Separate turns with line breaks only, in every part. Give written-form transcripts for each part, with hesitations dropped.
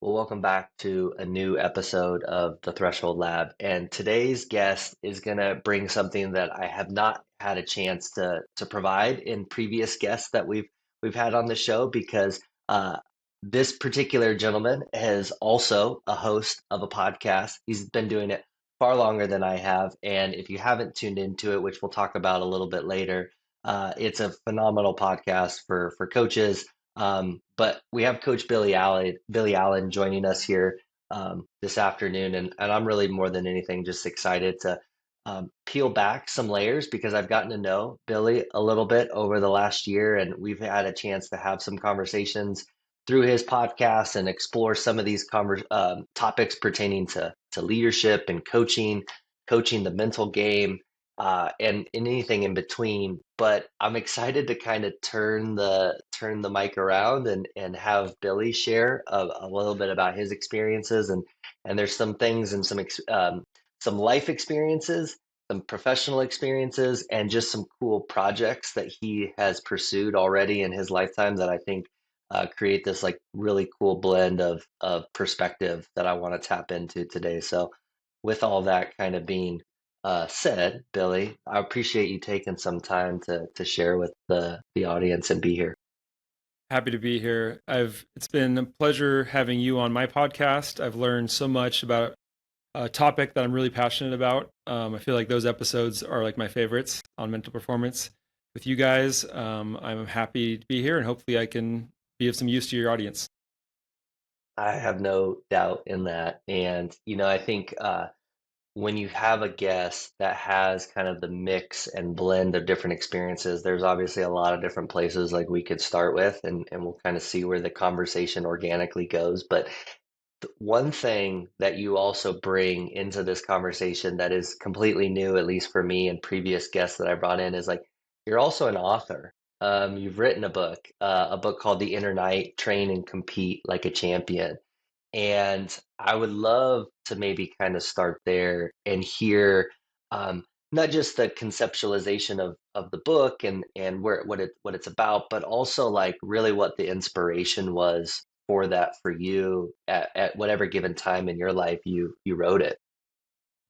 Well, welcome back to a new episode of the Threshold Lab. And today's guest is going to bring something that I have not had a chance to provide in previous guests that we've had on the show because this particular gentleman is also a host of a podcast. He's been doing it far longer than I have, and if you haven't tuned into it, which we'll talk about a little bit later, it's a phenomenal podcast for coaches, but we have Coach Billy Allen joining us here this afternoon, and I'm really more than anything just excited to peel back some layers because I've gotten to know Billy a little bit over the last year, and we've had a chance to have some conversations through his podcast and explore some of these topics pertaining to leadership and coaching the mental game, and anything in between. But I'm excited to kind of turn the mic around and have Billy share a little bit about his experiences and there's some things and some life experiences, some professional experiences, and just some cool projects that he has pursued already in his lifetime that I think create this like really cool blend of perspective that I want to tap into today. So, with all that kind of being said, Billy, I appreciate you taking some time to share with the audience and be here.
Happy to be here. It's been a pleasure having you on my podcast. I've learned so much about a topic that I'm really passionate about. I feel like those episodes are like my favorites on mental performance with you guys. I'm happy to be here and hopefully I can be of some use to your audience.
I have no doubt in that. And, I think when you have a guest that has kind of the mix and blend of different experiences, there's obviously a lot of different places like we could start with, and we'll kind of see where the conversation organically goes. But one thing that you also bring into this conversation that is completely new, at least for me and previous guests that I brought in, is like you're also an author. You've written a book called The Inner Night, Train and Compete Like a Champion. And I would love to maybe kind of start there and hear not just the conceptualization of the book and what it's about, but also like really what the inspiration was for that for you at whatever given time in your life you wrote it.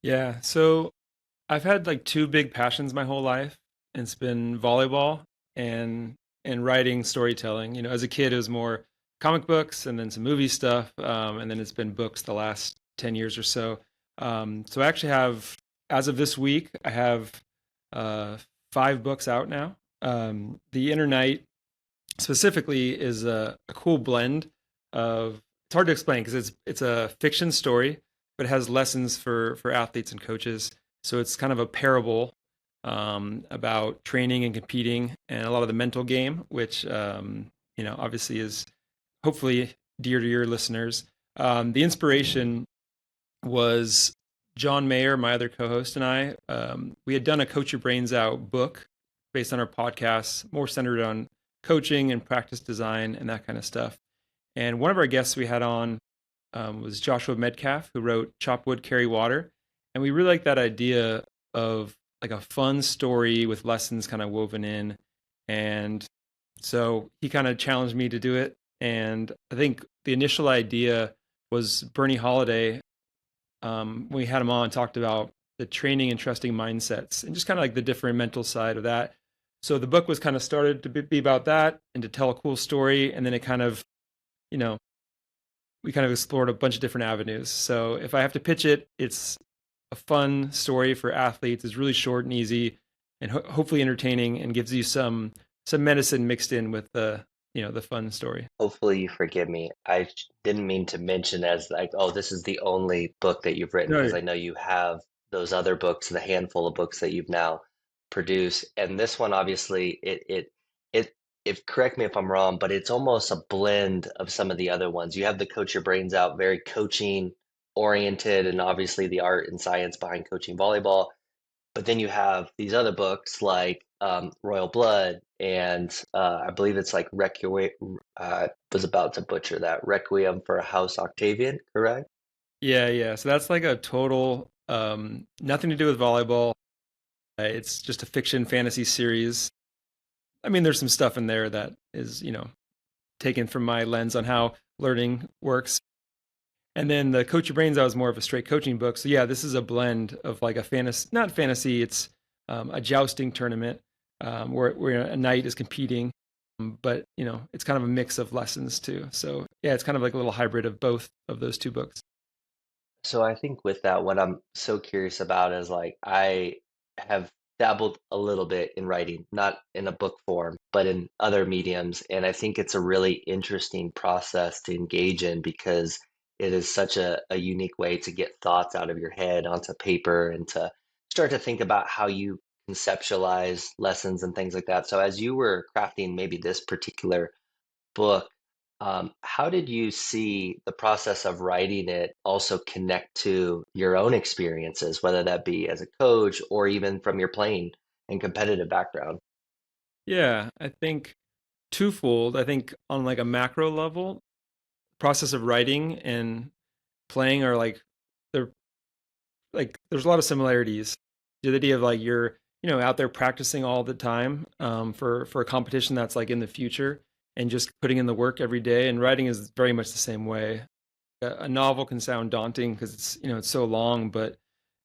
Yeah, so I've had like two big passions my whole life, and it's been volleyball and writing storytelling. As a kid, it was more comic books and then some movie stuff, and then it's been books the last 10 years or so. So I actually have, as of this week, I have uh, 5 books out now. The Inner Night specifically is a cool blend of. It's hard to explain because it's a fiction story, but it has lessons for athletes and coaches. So it's kind of a parable about training and competing and a lot of the mental game, which obviously is hopefully dear to your listeners. The inspiration was John Mayer, my other co-host, and I. We had done a Coach Your Brains Out book based on our podcasts, more centered on coaching and practice design and that kind of stuff. And one of our guests we had on was Joshua Medcalf, who wrote Chop Wood, Carry Water. And we really like that idea of like a fun story with lessons kind of woven in. And so he kind of challenged me to do it. And I think the initial idea was Bernie Holiday, when we had him on, talked about the training and trusting mindsets and just kind of like the different mental side of that. So the book was kind of started to be about that and to tell a cool story. And then it kind of, you know, we kind of explored a bunch of different avenues. So if I have to pitch it, it's a fun story for athletes. It's really short and easy and hopefully entertaining and gives you some medicine mixed in with the fun story.
Hopefully you forgive me. Didn't mean to mention as like, oh, this is the only book that you've written
No,
because I know you have those other books, the handful of books that you've now produced. And this one, obviously, it if correct me if I'm wrong, but it's almost a blend of some of the other ones. You have the Coach Your Brains Out, very coaching oriented, and obviously the art and science behind coaching volleyball. But then you have these other books like Royal Blood, and I believe it's like Requiem. Was about to butcher that. Requiem for a House Octavian, correct?
yeah, yeah. So that's like a total nothing to do with volleyball. It's just a fiction fantasy series. I mean, there's some stuff in there that is, taken from my lens on how learning works. And then the Coach Your Brains, that was more of a straight coaching book. So yeah, this is a blend of like a fantasy, not fantasy, it's a jousting tournament where a knight is competing, but it's kind of a mix of lessons too. So yeah, it's kind of like a little hybrid of both of those two books.
So I think with that, what I'm so curious about is like I have dabbled a little bit in writing, not in a book form, but in other mediums. And I think it's a really interesting process to engage in because it is such a unique way to get thoughts out of your head onto paper and to start to think about how you conceptualize lessons and things like that. So as you were crafting maybe this particular book, how did you see the process of writing it also connect to your own experiences, whether that be as a coach or even from your playing and competitive background?
Yeah, I think twofold. I think on like a macro level, process of writing and playing are like they're like there's a lot of similarities. The idea of like you're out there practicing all the time for a competition that's like in the future and just putting in the work every day. And writing is very much the same way. A novel can sound daunting because it's so long, but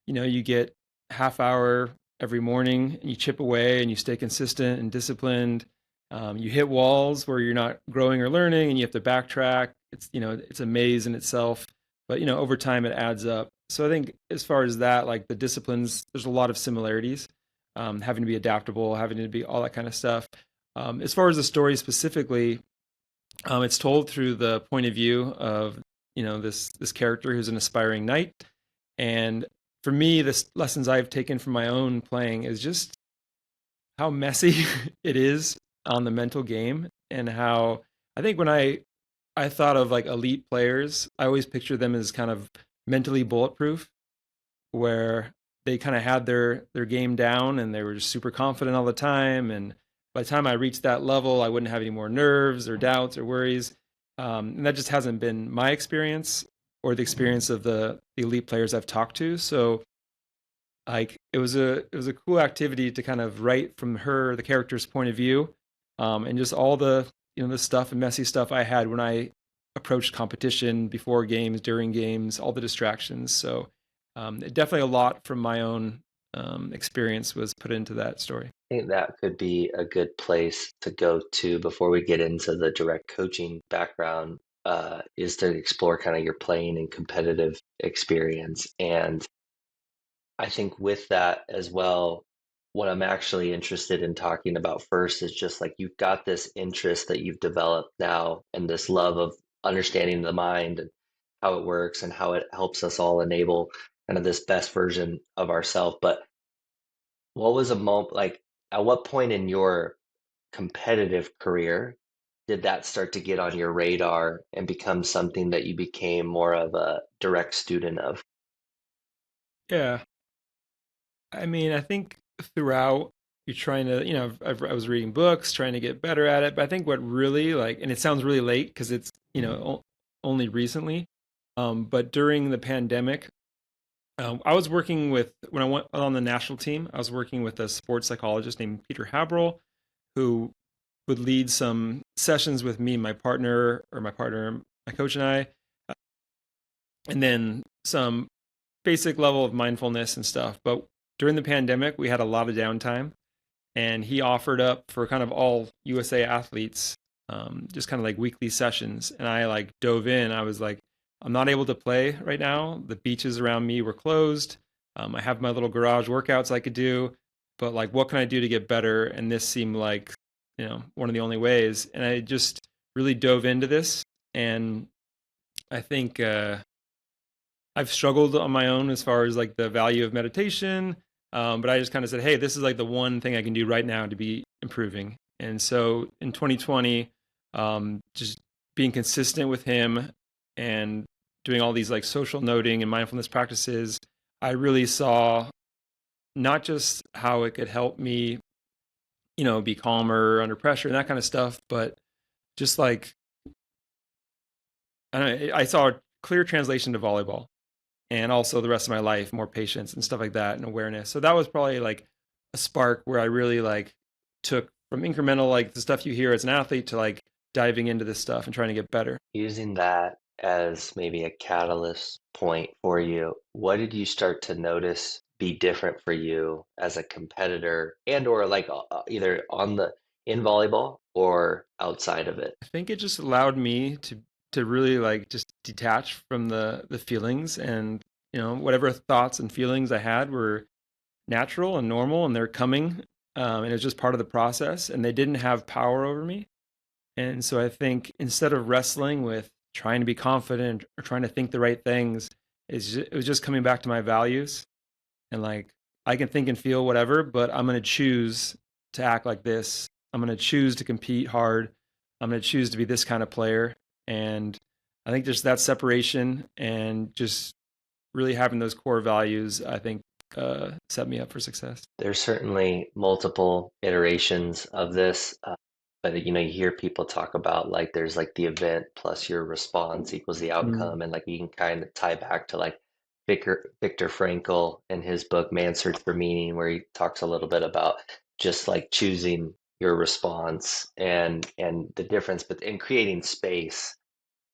you get half hour every morning and you chip away and you stay consistent and disciplined. You hit walls where you're not growing or learning and you have to backtrack. It's a maze in itself, but over time it adds up. So I think as far as that, like the disciplines, there's a lot of similarities. Having to be adaptable, having to be all that kind of stuff. As far as the story specifically, it's told through the point of view of this character who's an aspiring knight. And for me, the lessons I've taken from my own playing is just how messy it is on the mental game, and how I think when I thought of like elite players, I always picture them as kind of mentally bulletproof, where they kind of had their game down and they were just super confident all the time. And by the time I reached that level, I wouldn't have any more nerves or doubts or worries. And that just hasn't been my experience or the experience of the elite players I've talked to. So like it was a cool activity to kind of write from the character's point of view, and just all the stuff and messy stuff I had when I approached competition before games, during games, all the distractions. So definitely a lot from my own experience was put into that story.
I think that could be a good place to go to before we get into the direct coaching background, is to explore kind of your playing and competitive experience. And I think with that as well, what I'm actually interested in talking about first is just like you've got this interest that you've developed now and this love of understanding the mind and how it works and how it helps us all enable kind of this best version of ourselves. But what was a moment like at what point in your competitive career did that start to get on your radar and become something that you became more of a direct student of?
Yeah, I mean, I think throughout you're trying to, I was reading books, trying to get better at it. But I think what really like, and it sounds really late because it's, only recently. But during the pandemic, I was working with, when I went on the national team, I was working with a sports psychologist named Peter Haberl, who would lead some sessions with me, my coach and I, and then some basic level of mindfulness and stuff. But during the pandemic, we had a lot of downtime, and he offered up for kind of all USA athletes, just kind of like weekly sessions. And I like dove in. I was like, I'm not able to play right now. The beaches around me were closed. I have my little garage workouts I could do, but like, what can I do to get better? And this seemed like, one of the only ways. And I just really dove into this. And I think I've struggled on my own as far as like the value of meditation. But I just kind of said, hey, this is like the one thing I can do right now to be improving. And so in 2020, just being consistent with him and doing all these like social noting and mindfulness practices, I really saw not just how it could help me, be calmer under pressure and that kind of stuff, but just like, I don't know, I saw a clear translation to volleyball and also the rest of my life, more patience and stuff like that and awareness. So that was probably like a spark where I really like took from incremental, like the stuff you hear as an athlete, to like diving into this stuff and trying to get better.
Using that as maybe a catalyst point for you, what did you start to notice be different for you as a competitor and or like either on the in volleyball or outside of it?
I think it just allowed me to really like just detach from the feelings, and whatever thoughts and feelings I had were natural and normal, and they're coming, and it was just part of the process, and they didn't have power over me. And so I think instead of wrestling with trying to be confident or trying to think the right things, it was just coming back to my values, and like I can think and feel whatever, but I'm going to choose to act like this. I'm going to choose to compete hard. I'm going to choose to be this kind of player. And I think just that separation and just really having those core values, I think, set me up for success.
There's certainly multiple iterations of this, but you hear people talk about like there's like the event plus your response equals the
Mm.
outcome, and like you can kind of tie back to like Viktor Frankl in his book Man's Search for Meaning, where he talks a little bit about just like choosing your response and the difference, but in creating space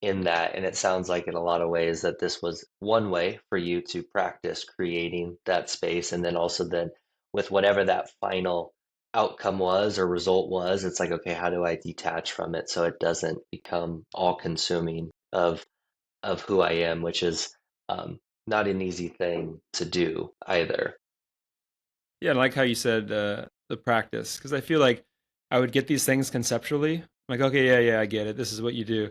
in that. And it sounds like in a lot of ways that this was one way for you to practice creating that space. And then also then with whatever that final outcome was or result was, it's like, okay, how do I detach from it so it doesn't become all consuming of who I am, which is not an easy thing to do either.
Yeah, I like how you said the practice, because I feel like I would get these things conceptually. Like, okay, yeah, yeah, I get it. This is what you do.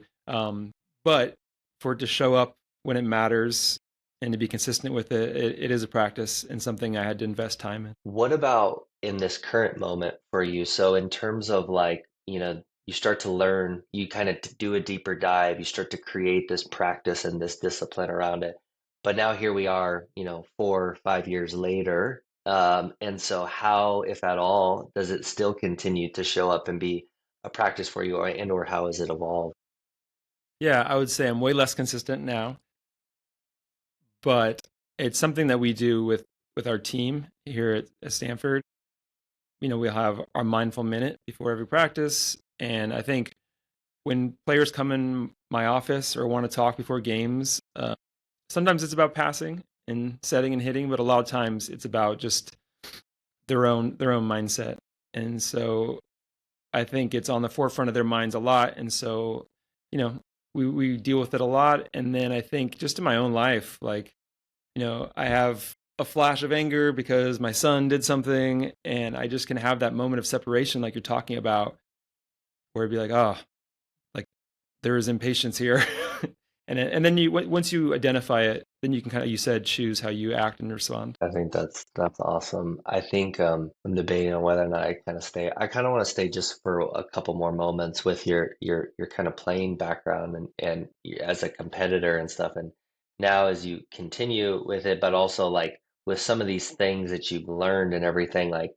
But for it to show up when it matters and to be consistent with it, it is a practice and something I had to invest time in.
What about in this current moment for you? So in terms of like, you start to learn, you kind of do a deeper dive, you start to create this practice and this discipline around it. But now here we are, 4 or 5 years later. And so how, if at all, does it still continue to show up and be a practice for you, or how has it evolved?
Yeah, I would say I'm way less consistent now, but it's something that we do with our team here at Stanford. We'll have our mindful minute before every practice, and I think when players come in my office or want to talk before games, sometimes it's about passing and setting and hitting, but a lot of times it's about just their own mindset. And so I think it's on the forefront of their minds a lot. And so, you know, we deal with it a lot. And then I think just in my own life, like, I have a flash of anger because my son did something, and I just can have that moment of separation, like you're talking about, where it'd be like, oh, like there is impatience here. And then once you identify it, then you can kind of, you said, choose how you act and respond.
I think that's awesome. I think I'm debating on whether or not I kind of stay. I kind of want to stay just for a couple more moments with your kind of playing background as a competitor and stuff. And now as you continue with it, but also like with some of these things that you've learned and everything, like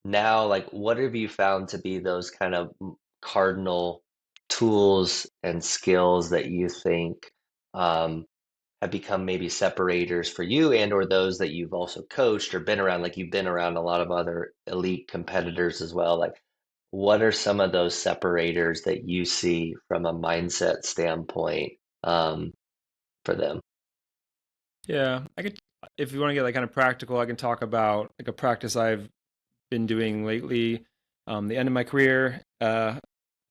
now, like what have you found to be those kind of cardinal tools and skills that you think um, have become maybe separators for you and or those that you've also coached or been around, like you've been around a lot of other elite competitors as well, like what are some of those separators that you see from a mindset standpoint um, for them?
Yeah, I could, if you want to get like kind of practical, I can talk about like a practice I've been doing lately. The end of my career,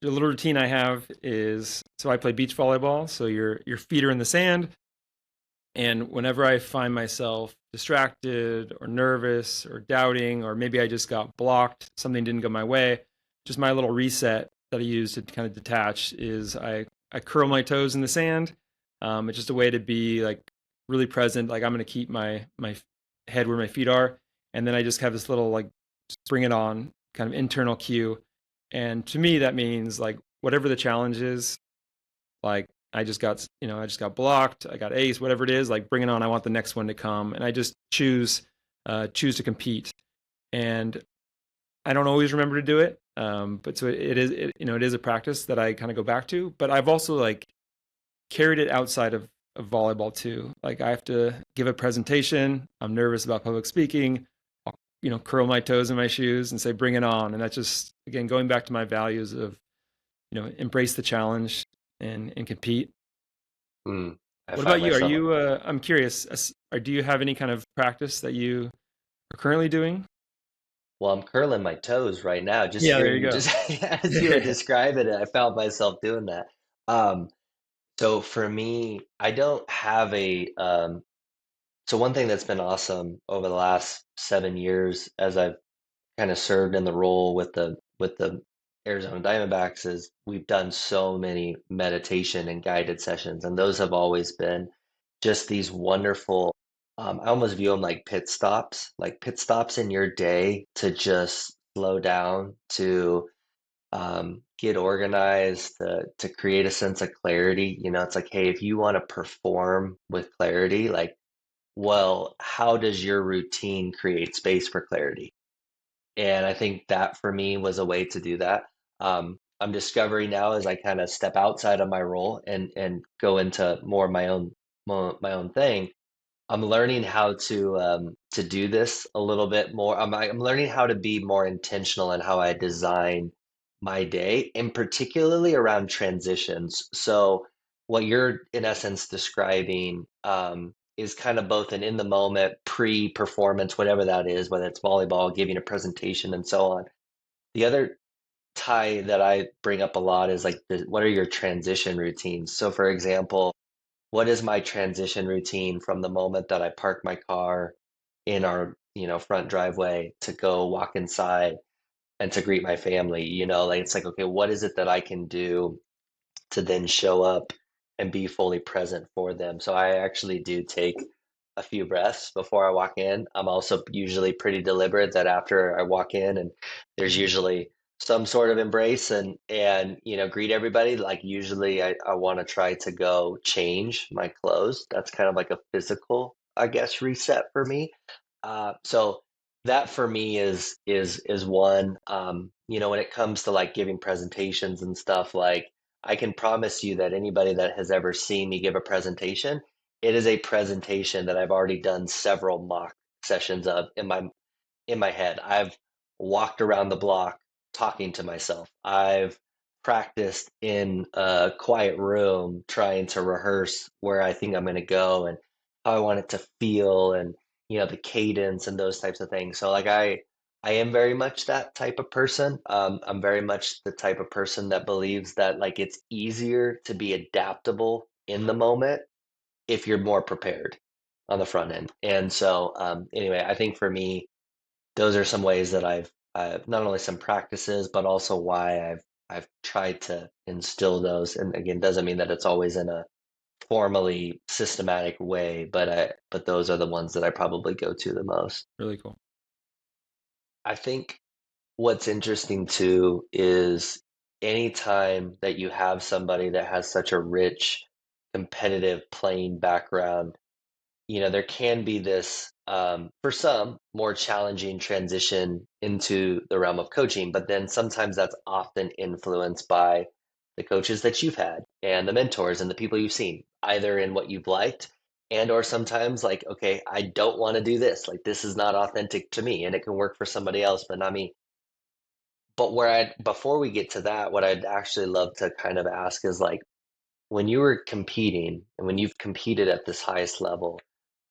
the little routine I have is, so I play beach volleyball. So your feet are in the sand, and whenever I find myself distracted or nervous or doubting, or maybe I just got blocked, something didn't go my way, just my little reset that I use to kind of detach is I curl my toes in the sand. It's just a way to be like really present. Like I'm going to keep my head where my feet are, and then I just have this little like just bring it on kind of internal cue. And to me, that means like whatever the challenge is, like I just got blocked, I got ace, whatever it is, like bring it on. I want the next one to come, and I just choose to compete. And I don't always remember to do it, but so it is a practice that I kind of go back to. But I've also like carried it outside of volleyball too. Like I have to give a presentation. I'm nervous about public speaking. I'll, curl my toes in my shoes and say, "Bring it on." And that's just again going back to my values of embrace the challenge and compete.
Mm, I
What
find
about you? Are
myself,
you, I'm curious, or do you have any kind of practice that you are currently doing?
well, I'm curling my toes right now, just
Yeah, there
hearing
you
you
go.
just as you were describing it, I found myself doing that. Um, so for me, I don't have so one thing that's been awesome over the last 7 years as I've kind of served in the role with the Arizona Diamondbacks is we've done so many meditation and guided sessions, and those have always been just these wonderful. I almost view them like pit stops in your day to just slow down, to get organized, to create a sense of clarity. You know, it's like, hey, if you want to perform with clarity, like, well, how does your routine create space for clarity? And I think that for me was a way to do that. I'm discovering now as I kind of step outside of my role and go into more my own thing. I'm learning how to do this a little bit more. I'm learning how to be more intentional in how I design my day, and particularly around transitions. So what you're in essence describing is kind of both an in the moment, pre-performance, whatever that is, whether it's volleyball, giving a presentation, and so on. The other tie that I bring up a lot is like, what are your transition routines? So, for example, what is my transition routine from the moment that I park my car in our, front driveway to go walk inside and to greet my family? Like it's like, okay, what is it that I can do to then show up and be fully present for them. So I actually do take a few breaths before I walk in. I'm also usually pretty deliberate that after I walk in and there's usually some sort of embrace and greet everybody. Like usually I want to try to go change my clothes. That's kind of like a physical, I guess, reset for me. So that for me is one. When it comes to like giving presentations and stuff, like I can promise you that anybody that has ever seen me give a presentation, it is a presentation that I've already done several mock sessions of in my head. I've walked around the block talking to myself. I've practiced in a quiet room trying to rehearse where I think I'm going to go and how I want it to feel and the cadence and those types of things. So like I am very much that type of person. I'm very much the type of person that believes that like it's easier to be adaptable in the moment if you're more prepared on the front end. And so anyway, I think for me, those are some ways that I've not only some practices, but also why I've tried to instill those. And again, doesn't mean that it's always in a formally systematic way, but those are the ones that I probably go to the most.
Really cool.
I think what's interesting too is anytime that you have somebody that has such a rich competitive playing background, there can be this, for some, more challenging transition into the realm of coaching, but then sometimes that's often influenced by the coaches that you've had and the mentors and the people you've seen, either in what you've liked and or sometimes like, okay, I don't want to do this. Like this is not authentic to me and it can work for somebody else, but not me. But before we get to that, what I'd actually love to kind of ask is like, when you were competing and when you've competed at this highest level,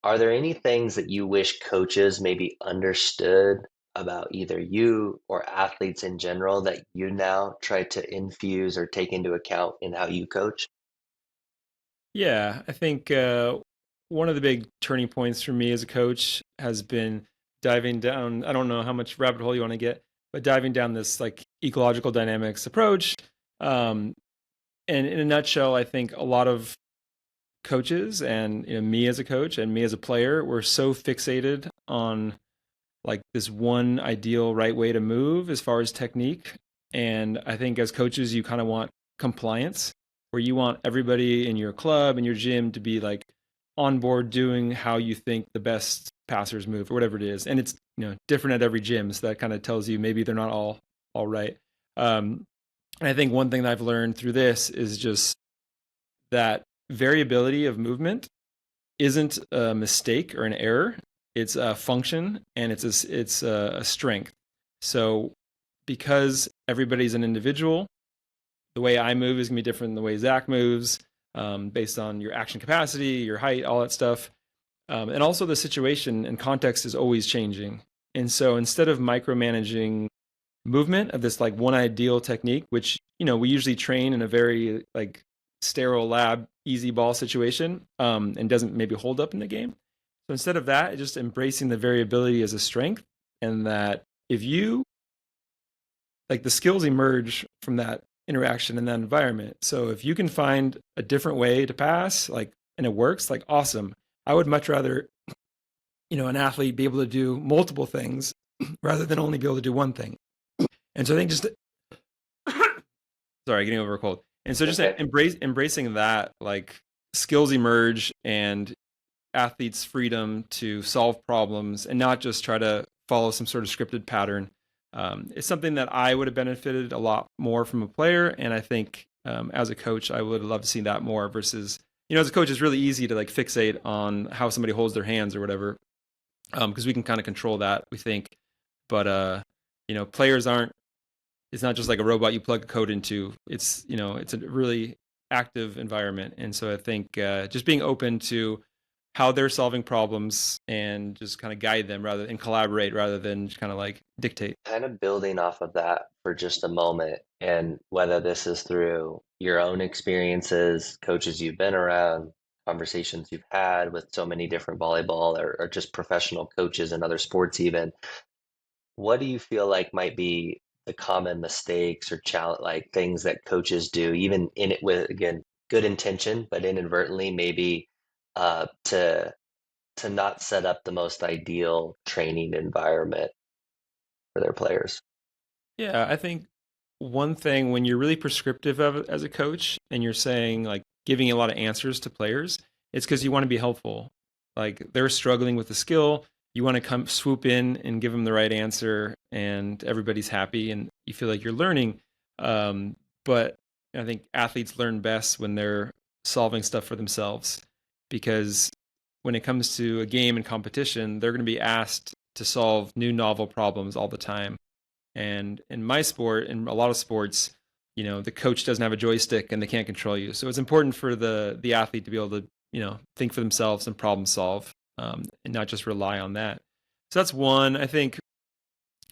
are there any things that you wish coaches maybe understood about either you or athletes in general that you now try to infuse or take into account in how you coach?
Yeah, I think one of the big turning points for me as a coach has been diving down. I don't know how much rabbit hole you want to get, but diving down this like ecological dynamics approach. Um, and in a nutshell, I think a lot of coaches and me as a coach and me as a player, we're so fixated on like this one ideal right way to move as far as technique. And I think as coaches, you kind of want compliance, where you want everybody in your club and your gym to be like on board doing how you think the best passers move or whatever it is. And it's different at every gym, so that kind of tells you maybe they're not all right. And I think one thing that I've learned through this is just that variability of movement isn't a mistake or an error. It's a function and it's a strength. So because everybody's an individual, the way I move is gonna be different than the way Zach moves. based on your action capacity, your height, all that stuff. And also the situation and context is always changing. And so instead of micromanaging movement of this like one ideal technique, which, we usually train in a very like sterile lab, easy ball situation, and doesn't maybe hold up in the game. So instead of that, just embracing the variability as a strength, and that if you like the skills emerge from that interaction in that environment. So if you can find a different way to pass, like, and it works, like awesome. I would much rather, an athlete be able to do multiple things rather than only be able to do one thing. And so I think just sorry, getting over a cold. And so just
Okay.
embracing that, like skills emerge and athletes' freedom to solve problems and not just try to follow some sort of scripted pattern. It's something that I would have benefited a lot more from a player, and I think as a coach, I would love to see that more. Versus, as a coach, it's really easy to like fixate on how somebody holds their hands or whatever, because we can kind of control that, we think. But players aren't. It's not just like a robot you plug a code into. It's a really active environment, and so I think just being open to how they're solving problems and just kind of guide them and collaborate rather than just kind of like dictate.
Kind of building off of that for just a moment, and whether this is through your own experiences, coaches you've been around, conversations you've had with so many different volleyball or just professional coaches in other sports, even, what do you feel like might be the common mistakes or challenge, like things that coaches do, even in it with, again, good intention, but inadvertently maybe to not set up the most ideal training environment for their players?
Yeah, I think one thing when you're really prescriptive of it as a coach and you're saying like giving a lot of answers to players, it's because you want to be helpful. Like they're struggling with the skill, you want to come swoop in and give them the right answer, and everybody's happy and you feel like you're learning. But I think athletes learn best when they're solving stuff for themselves, because when it comes to a game and competition, they're going to be asked to solve new novel problems all the time. And in my sport, in a lot of sports, the coach doesn't have a joystick and they can't control you. So it's important for the athlete to be able to, think for themselves and problem solve, and not just rely on that. So that's one. I think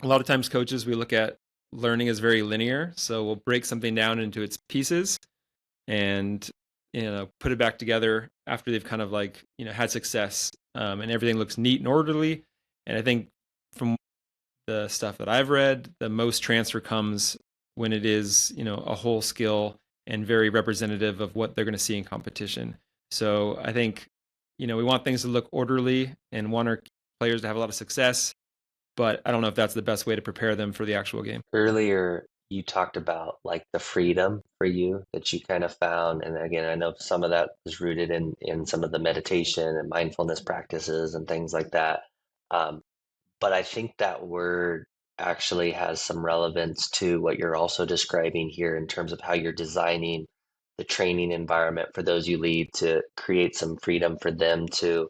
a lot of times coaches, we look at learning as very linear. So we'll break something down into its pieces and, put it back together after they've kind of like, had success, and everything looks neat and orderly. And I think from the stuff that I've read, the most transfer comes when it is, a whole skill and very representative of what they're going to see in competition. So I think, we want things to look orderly and want our players to have a lot of success, but I don't know if that's the best way to prepare them for the actual game.
Earlier, you talked about like the freedom for you that you kind of found. And again, I know some of that is rooted in some of the meditation and mindfulness practices and things like that. Um, but I think that word actually has some relevance to what you're also describing here in terms of how you're designing the training environment for those you lead to create some freedom for them to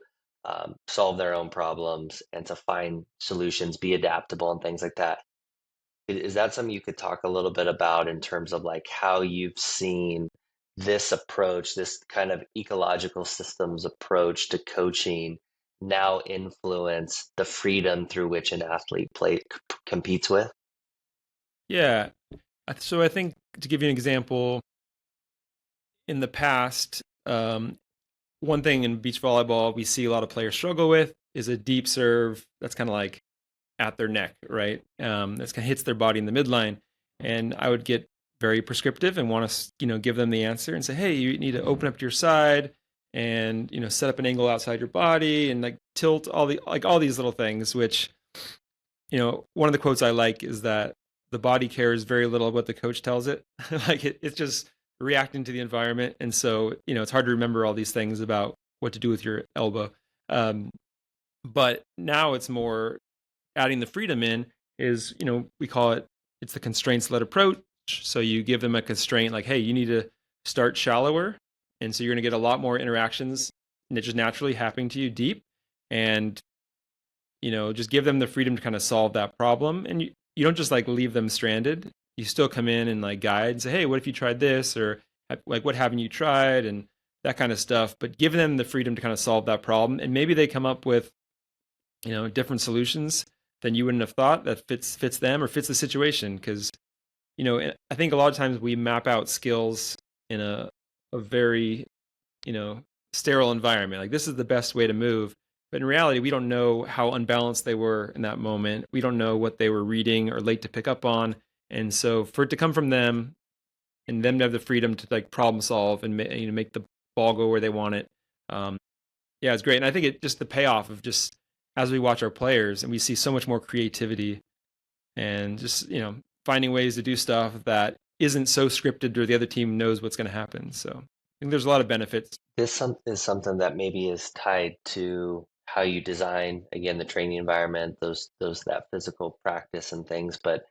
solve their own problems and to find solutions, be adaptable, and things like that. Is that something you could talk a little bit about in terms of like how you've seen this approach, this kind of ecological systems approach to coaching now influence the freedom through which an athlete competes with?
Yeah. So I think to give you an example, in the past, one thing in beach volleyball we see a lot of players struggle with is a deep serve that's kind of like at their neck, right? That's kind of hits their body in the midline. And I would get very prescriptive and want to, give them the answer and say, hey, you need to open up to your side and, set up an angle outside your body and like tilt all these little things, which, one of the quotes I like is that the body cares very little what the coach tells it. Like it's just reacting to the environment. And so, it's hard to remember all these things about what to do with your elbow. Um, but now it's more adding the freedom in is, we call it's the constraints led approach. So you give them a constraint like, hey, you need to start shallower. And so you're going to get a lot more interactions and it's just naturally happening to you deep. And, just give them the freedom to kind of solve that problem. And you don't just like leave them stranded. You still come in and like guide and say, hey, what if you tried this? Or like, what haven't you tried? And that kind of stuff, but giving them the freedom to kind of solve that problem. And maybe they come up with, different solutions than you wouldn't have thought that fits them or fits the situation. Because, I think a lot of times we map out skills in a very, you know, sterile environment. Like this is the best way to move. But in reality, we don't know how unbalanced they were in that moment. We don't know what they were reading or late to pick up on. And so for it to come from them and them to have the freedom to like problem solve and make the ball go where they want it. Um, yeah, it's great. And I think it just the payoff of just as we watch our players and we see so much more creativity and just, finding ways to do stuff that isn't so scripted or the other team knows what's going to happen. So I think there's a lot of benefits.
Is something that maybe is tied to how you design, again, the training environment, those that physical practice and things. But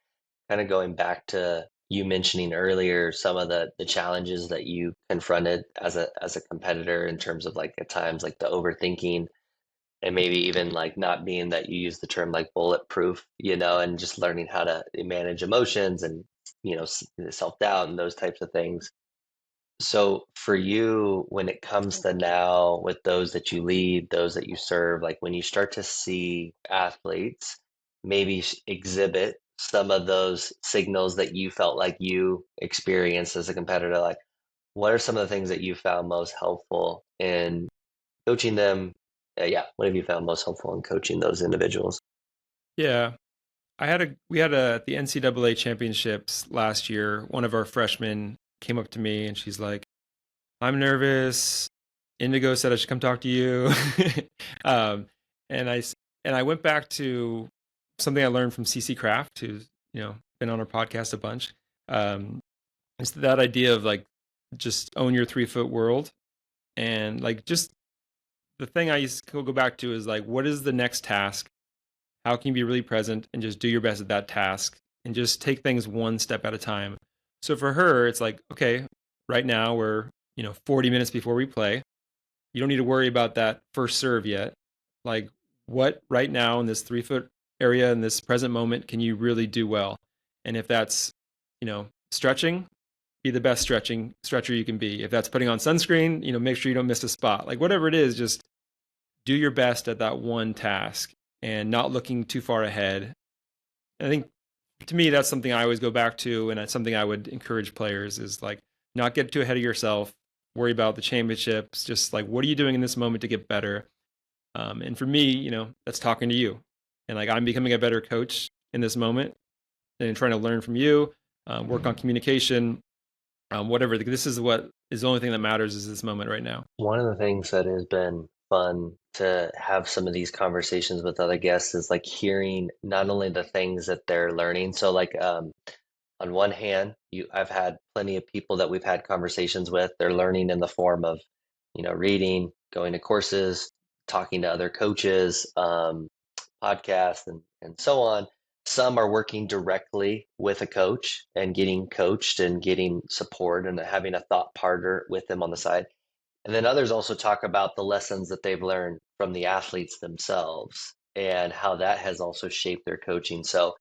kind of going back to you mentioning earlier some of the challenges that you confronted as a competitor in terms of like at times like the overthinking and maybe even like not being that you use the term like bulletproof, and just learning how to manage emotions and self-doubt and those types of things. So for you, when it comes to now with those that you lead, those that you serve, like when you start to see athletes maybe exhibit some of those signals that you felt like you experienced as a competitor, like what are some of the things that you found most helpful in coaching them? Yeah, what have you found most helpful in coaching those individuals?
Yeah. We had at the NCAA championships last year, one of our freshmen came up to me and she's like, I'm nervous. Indigo said I should come talk to you. um, and I went back to something I learned from CC Craft, who's, been on our podcast a bunch. Um, it's that idea of like, just own your 3 foot world. And like, just the thing I used to go back to is like, what is the next task? How can you be really present and just do your best at that task and just take things one step at a time? So for her, it's like, okay, right now we're, 40 minutes before we play. You don't need to worry about that first serve yet. Like, what right now in this 3 foot area in this present moment can you really do well? And if that's, stretching, be the best stretcher you can be. If that's putting on sunscreen, make sure you don't miss a spot. Like whatever it is, just do your best at that one task and not looking too far ahead. I think to me that's something I always go back to, and that's something I would encourage players is like not get too ahead of yourself. Worry about the championships. Just like what are you doing in this moment to get better? And for me, that's talking to you, and like I'm becoming a better coach in this moment and trying to learn from you, work on communication, whatever. This is what is the only thing that matters is this moment right now.
One of the things that has been fun to have some of these conversations with other guests is like hearing not only the things that they're learning. So like on one hand, I've had plenty of people that we've had conversations with. They're learning in the form of, reading, going to courses, talking to other coaches, podcasts, and so on. Some are working directly with a coach and getting coached and getting support and having a thought partner with them on the side. And then others also talk about the lessons that they've learned from the athletes themselves and how that has also shaped their coaching. So,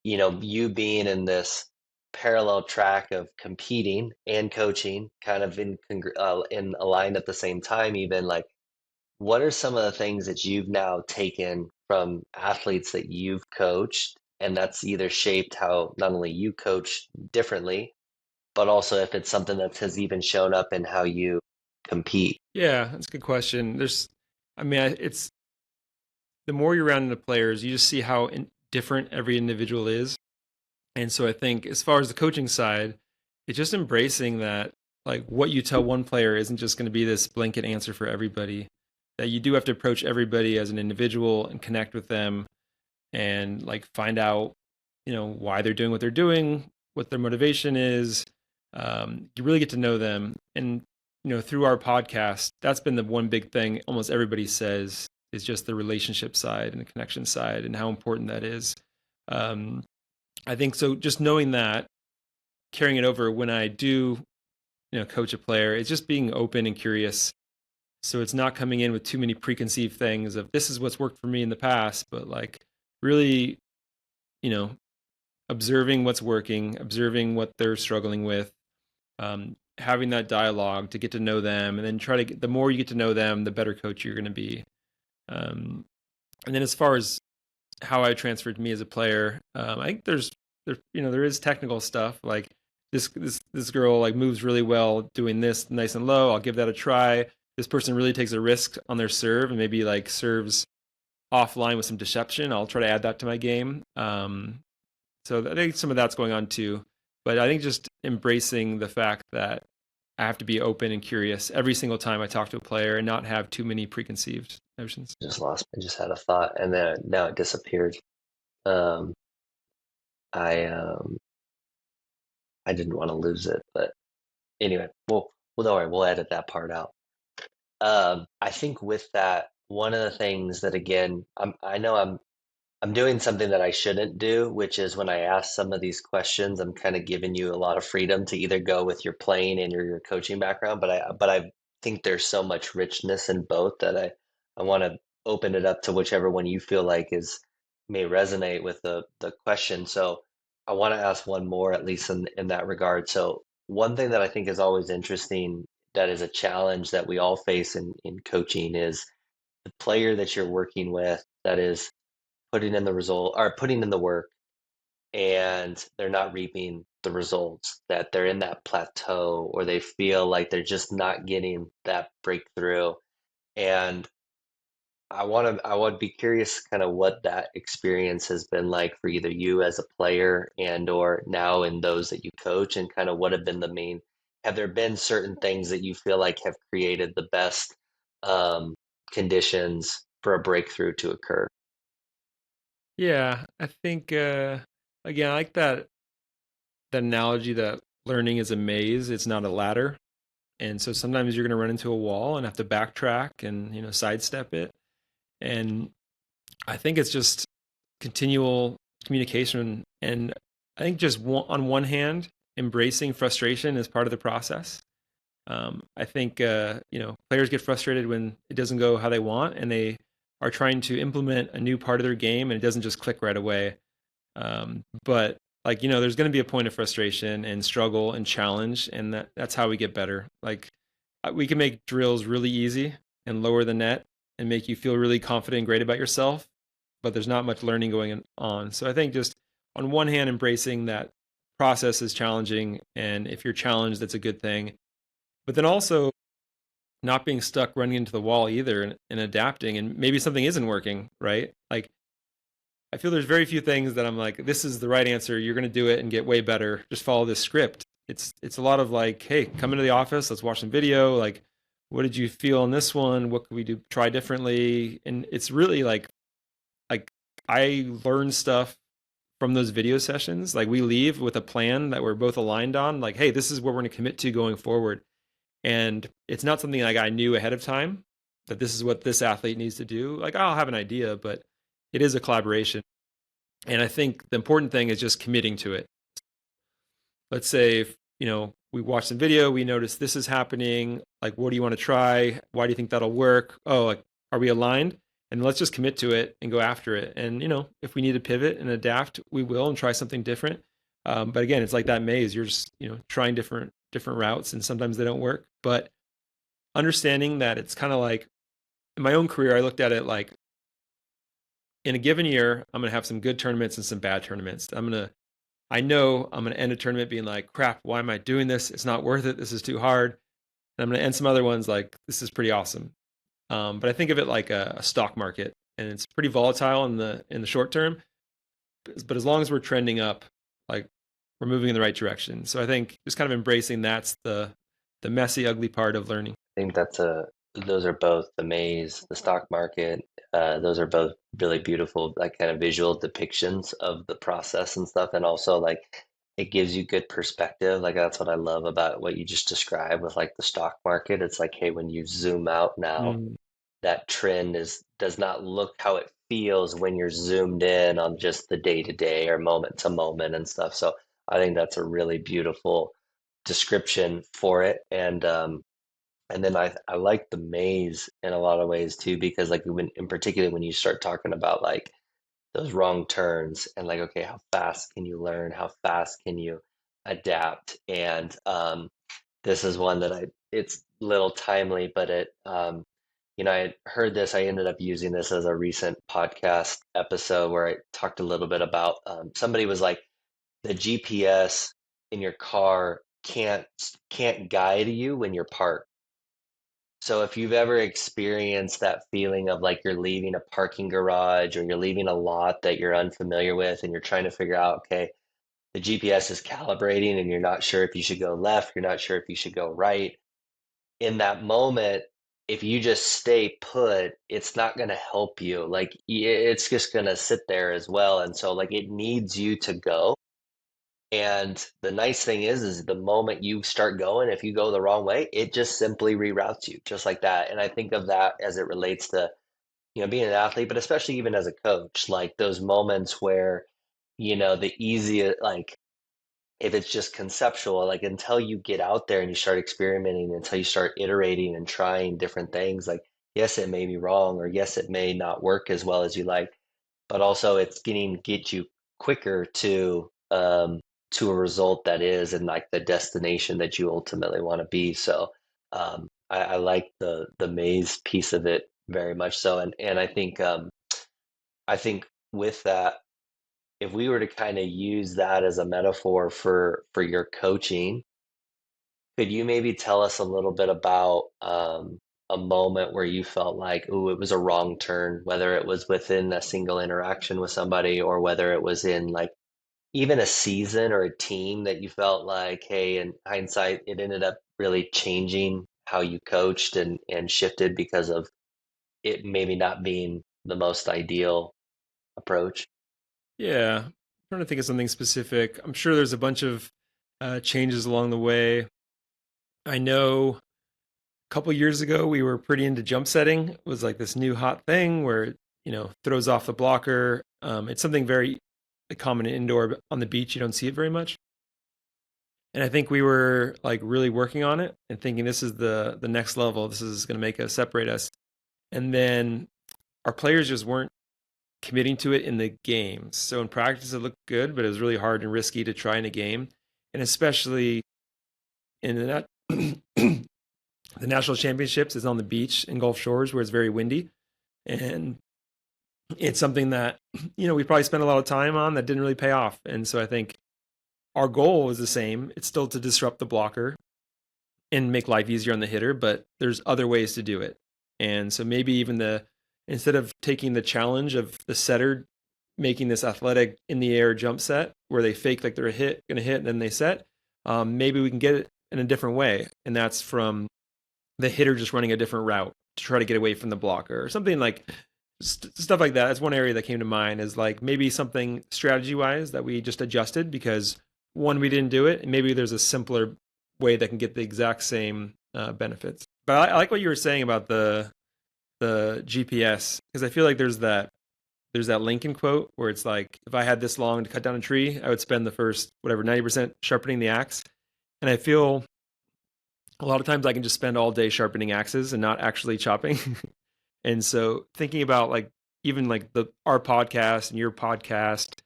you being in this parallel track of competing and coaching kind of in aligned at the same time, even like, what are some of the things that you've now taken from athletes that you've coached and that's either shaped how not only you coach differently, but also if it's something that has even shown up in how you compete?
Yeah, that's a good question. It's the more you're around the players, you just see how different every individual is. And so I think as far as the coaching side, it's just embracing that like what you tell one player isn't just going to be this blanket answer for everybody. That you do have to approach everybody as an individual and connect with them and like find out, why they're doing what they're doing, what their motivation is. You really get to know them. And, through our podcast, that's been the one big thing almost everybody says is just the relationship side and the connection side and how important that is. Um, I think so. Just knowing that, carrying it over when I do, coach a player, it's just being open and curious. So it's not coming in with too many preconceived things of this is what's worked for me in the past, but like really, you know, observing what's working, observing what they're struggling with, having that dialogue to get to know them, and then try to get, the more you get to know them, the better coach you're going to be. Um, and then as far as how I transferred me as a player, I think there is technical stuff like this girl like moves really well doing this nice and low. I'll give that a try. This person really takes a risk on their serve and maybe like serves offline with some deception. I'll try to add that to my game. So I think some of that's going on too. But I think just embracing the fact that I have to be open and curious every single time I talk to a player and not have too many preconceived notions.
I just had a thought, and then now it disappeared. Um, I I didn't want to lose it, but anyway, well, don't worry, we'll edit that part out. I think with that, one of the things that again, I know I'm doing something that I shouldn't do, which is when I ask some of these questions, I'm kind of giving you a lot of freedom to either go with your playing and your coaching background, but I think there's so much richness in both that I want to open it up to whichever one you feel like is may resonate with the question. So I want to ask one more, at least in that regard. So one thing that I think is always interesting that is a challenge that we all face in coaching is the player that you're working with that is putting in the result or putting in the work and they're not reaping the results, that they're in that plateau or they feel like they're just not getting that breakthrough. And I would be curious kind of what that experience has been like for either you as a player and or now in those that you coach, and kind of what have been the main, have there been certain things that you feel like have created the best um, conditions for a breakthrough to occur?
Yeah, I think again, I like that analogy that learning is a maze, it's not a ladder. And so sometimes you're going to run into a wall and have to backtrack and, sidestep it. And I think it's just continual communication. And I think just on one hand, embracing frustration is part of the process. I think, players get frustrated when it doesn't go how they want and they are trying to implement a new part of their game and it doesn't just click right away. But like, there's going to be a point of frustration and struggle and challenge, and that's how we get better. Like, we can make drills really easy and lower the net and make you feel really confident and great about yourself, but there's not much learning going on. So I think just on one hand, embracing that process is challenging, and if you're challenged, that's a good thing. But then also not being stuck running into the wall either, and adapting, and maybe something isn't working, right? Like, I feel there's very few things that I'm like, this is the right answer. You're going to do it and get way better. Just follow this script. It's a lot of like, hey, come into the office. Let's watch some video. Like, what did you feel on this one? What could we do? Try differently. And it's really like I learn stuff from those video sessions. Like we leave with a plan that we're both aligned on. Like, hey, this is what we're going to commit to going forward. And it's not something like I knew ahead of time that this is what this athlete needs to do. Like I'll have an idea, but it is a collaboration. And I think the important thing is just committing to it. Let's say, if, we watch some video, we notice this is happening. Like, what do you want to try? Why do you think that'll work? Oh, like, are we aligned? And let's just commit to it and go after it. And, if we need to pivot and adapt, we will and try something different. But again, it's like that maze. You're just, trying different routes, and sometimes they don't work. But understanding that it's kind of like in my own career, I looked at it like in a given year, I'm going to have some good tournaments and some bad tournaments. I know I'm going to end a tournament being like, crap, why am I doing this? It's not worth it. This is too hard. And I'm going to end some other ones like, this is pretty awesome. But I think of it like a stock market, and it's pretty volatile in the short term. But as long as we're trending up, like we're moving in the right direction. So I think just kind of embracing that's the messy, ugly part of learning.
I think those are both the maze, the stock market. Those are both really beautiful, like kind of visual depictions of the process and stuff. And also like it gives you good perspective. Like that's what I love about what you just described with like the stock market. It's like, hey, when you zoom out now,
Mm.
that trend does not look how it feels when you're zoomed in on just the day to day or moment to moment and stuff. So I think that's a really beautiful description for it. And then I like the maze in a lot of ways too, because like when in particular when you start talking about like those wrong turns and like, okay, how fast can you learn? How fast can you adapt? And this is one that it's little timely, but I heard this. I ended up using this as a recent podcast episode where I talked a little bit about somebody was like, the GPS in your car can't guide you when you're parked. So if you've ever experienced that feeling of like you're leaving a parking garage or you're leaving a lot that you're unfamiliar with and you're trying to figure out, okay, the GPS is calibrating and you're not sure if you should go left, you're not sure if you should go right. In that moment, if you just stay put, it's not going to help you. Like it's just going to sit there as well. And so like it needs you to go. And the nice thing is the moment you start going, if you go the wrong way, it just simply reroutes you just like that. And I think of that as it relates to, being an athlete, but especially even as a coach, like those moments where, the easiest, like if it's just conceptual, like until you get out there and you start experimenting, until you start iterating and trying different things, like, yes, it may be wrong, or yes, it may not work as well as you like, but also it's get you quicker to a result that is and like the destination that you ultimately want to be. So I like the maze piece of it very much so. And I think with that, if we were to kind of use that as a metaphor for your coaching, could you maybe tell us a little bit about a moment where you felt like, ooh, it was a wrong turn, whether it was within a single interaction with somebody or whether it was in like even a season or a team that you felt like, hey, in hindsight, it ended up really changing how you coached and shifted because of it maybe not being the most ideal approach?
Yeah, I'm trying to think of something specific. I'm sure there's a bunch of changes along the way. I know a couple years ago we were pretty into jump setting. It was like this new hot thing where throws off the blocker. It's something very common indoor, but on the beach you don't see it very much. And I think we were like really working on it and thinking this is the next level. This is going to make us separate us. And then our players just weren't committing to it in the games. So in practice it looked good, but it was really hard and risky to try in a game, and especially in the national championships is on the beach in Gulf Shores where it's very windy, and it's something that we probably spent a lot of time on that didn't really pay off. And so I think our goal is the same. It's still to disrupt the blocker and make life easier on the hitter, but there's other ways to do it. And so maybe even instead of taking the challenge of the setter making this athletic in the air jump set where they fake like they're gonna hit and then they set, maybe we can get it in a different way, and that's from the hitter just running a different route to try to get away from the blocker or something like stuff like that. That's one area that came to mind, is like maybe something strategy wise that we just adjusted because one, we didn't do it, and maybe there's a simpler way that can get the exact same benefits. But I like what you were saying about the GPS, because I feel like there's that Lincoln quote where it's like, if I had this long to cut down a tree, I would spend the first whatever 90% sharpening the axe. And I feel a lot of times I can just spend all day sharpening axes and not actually chopping. And so thinking about like even like the our podcast and your podcast,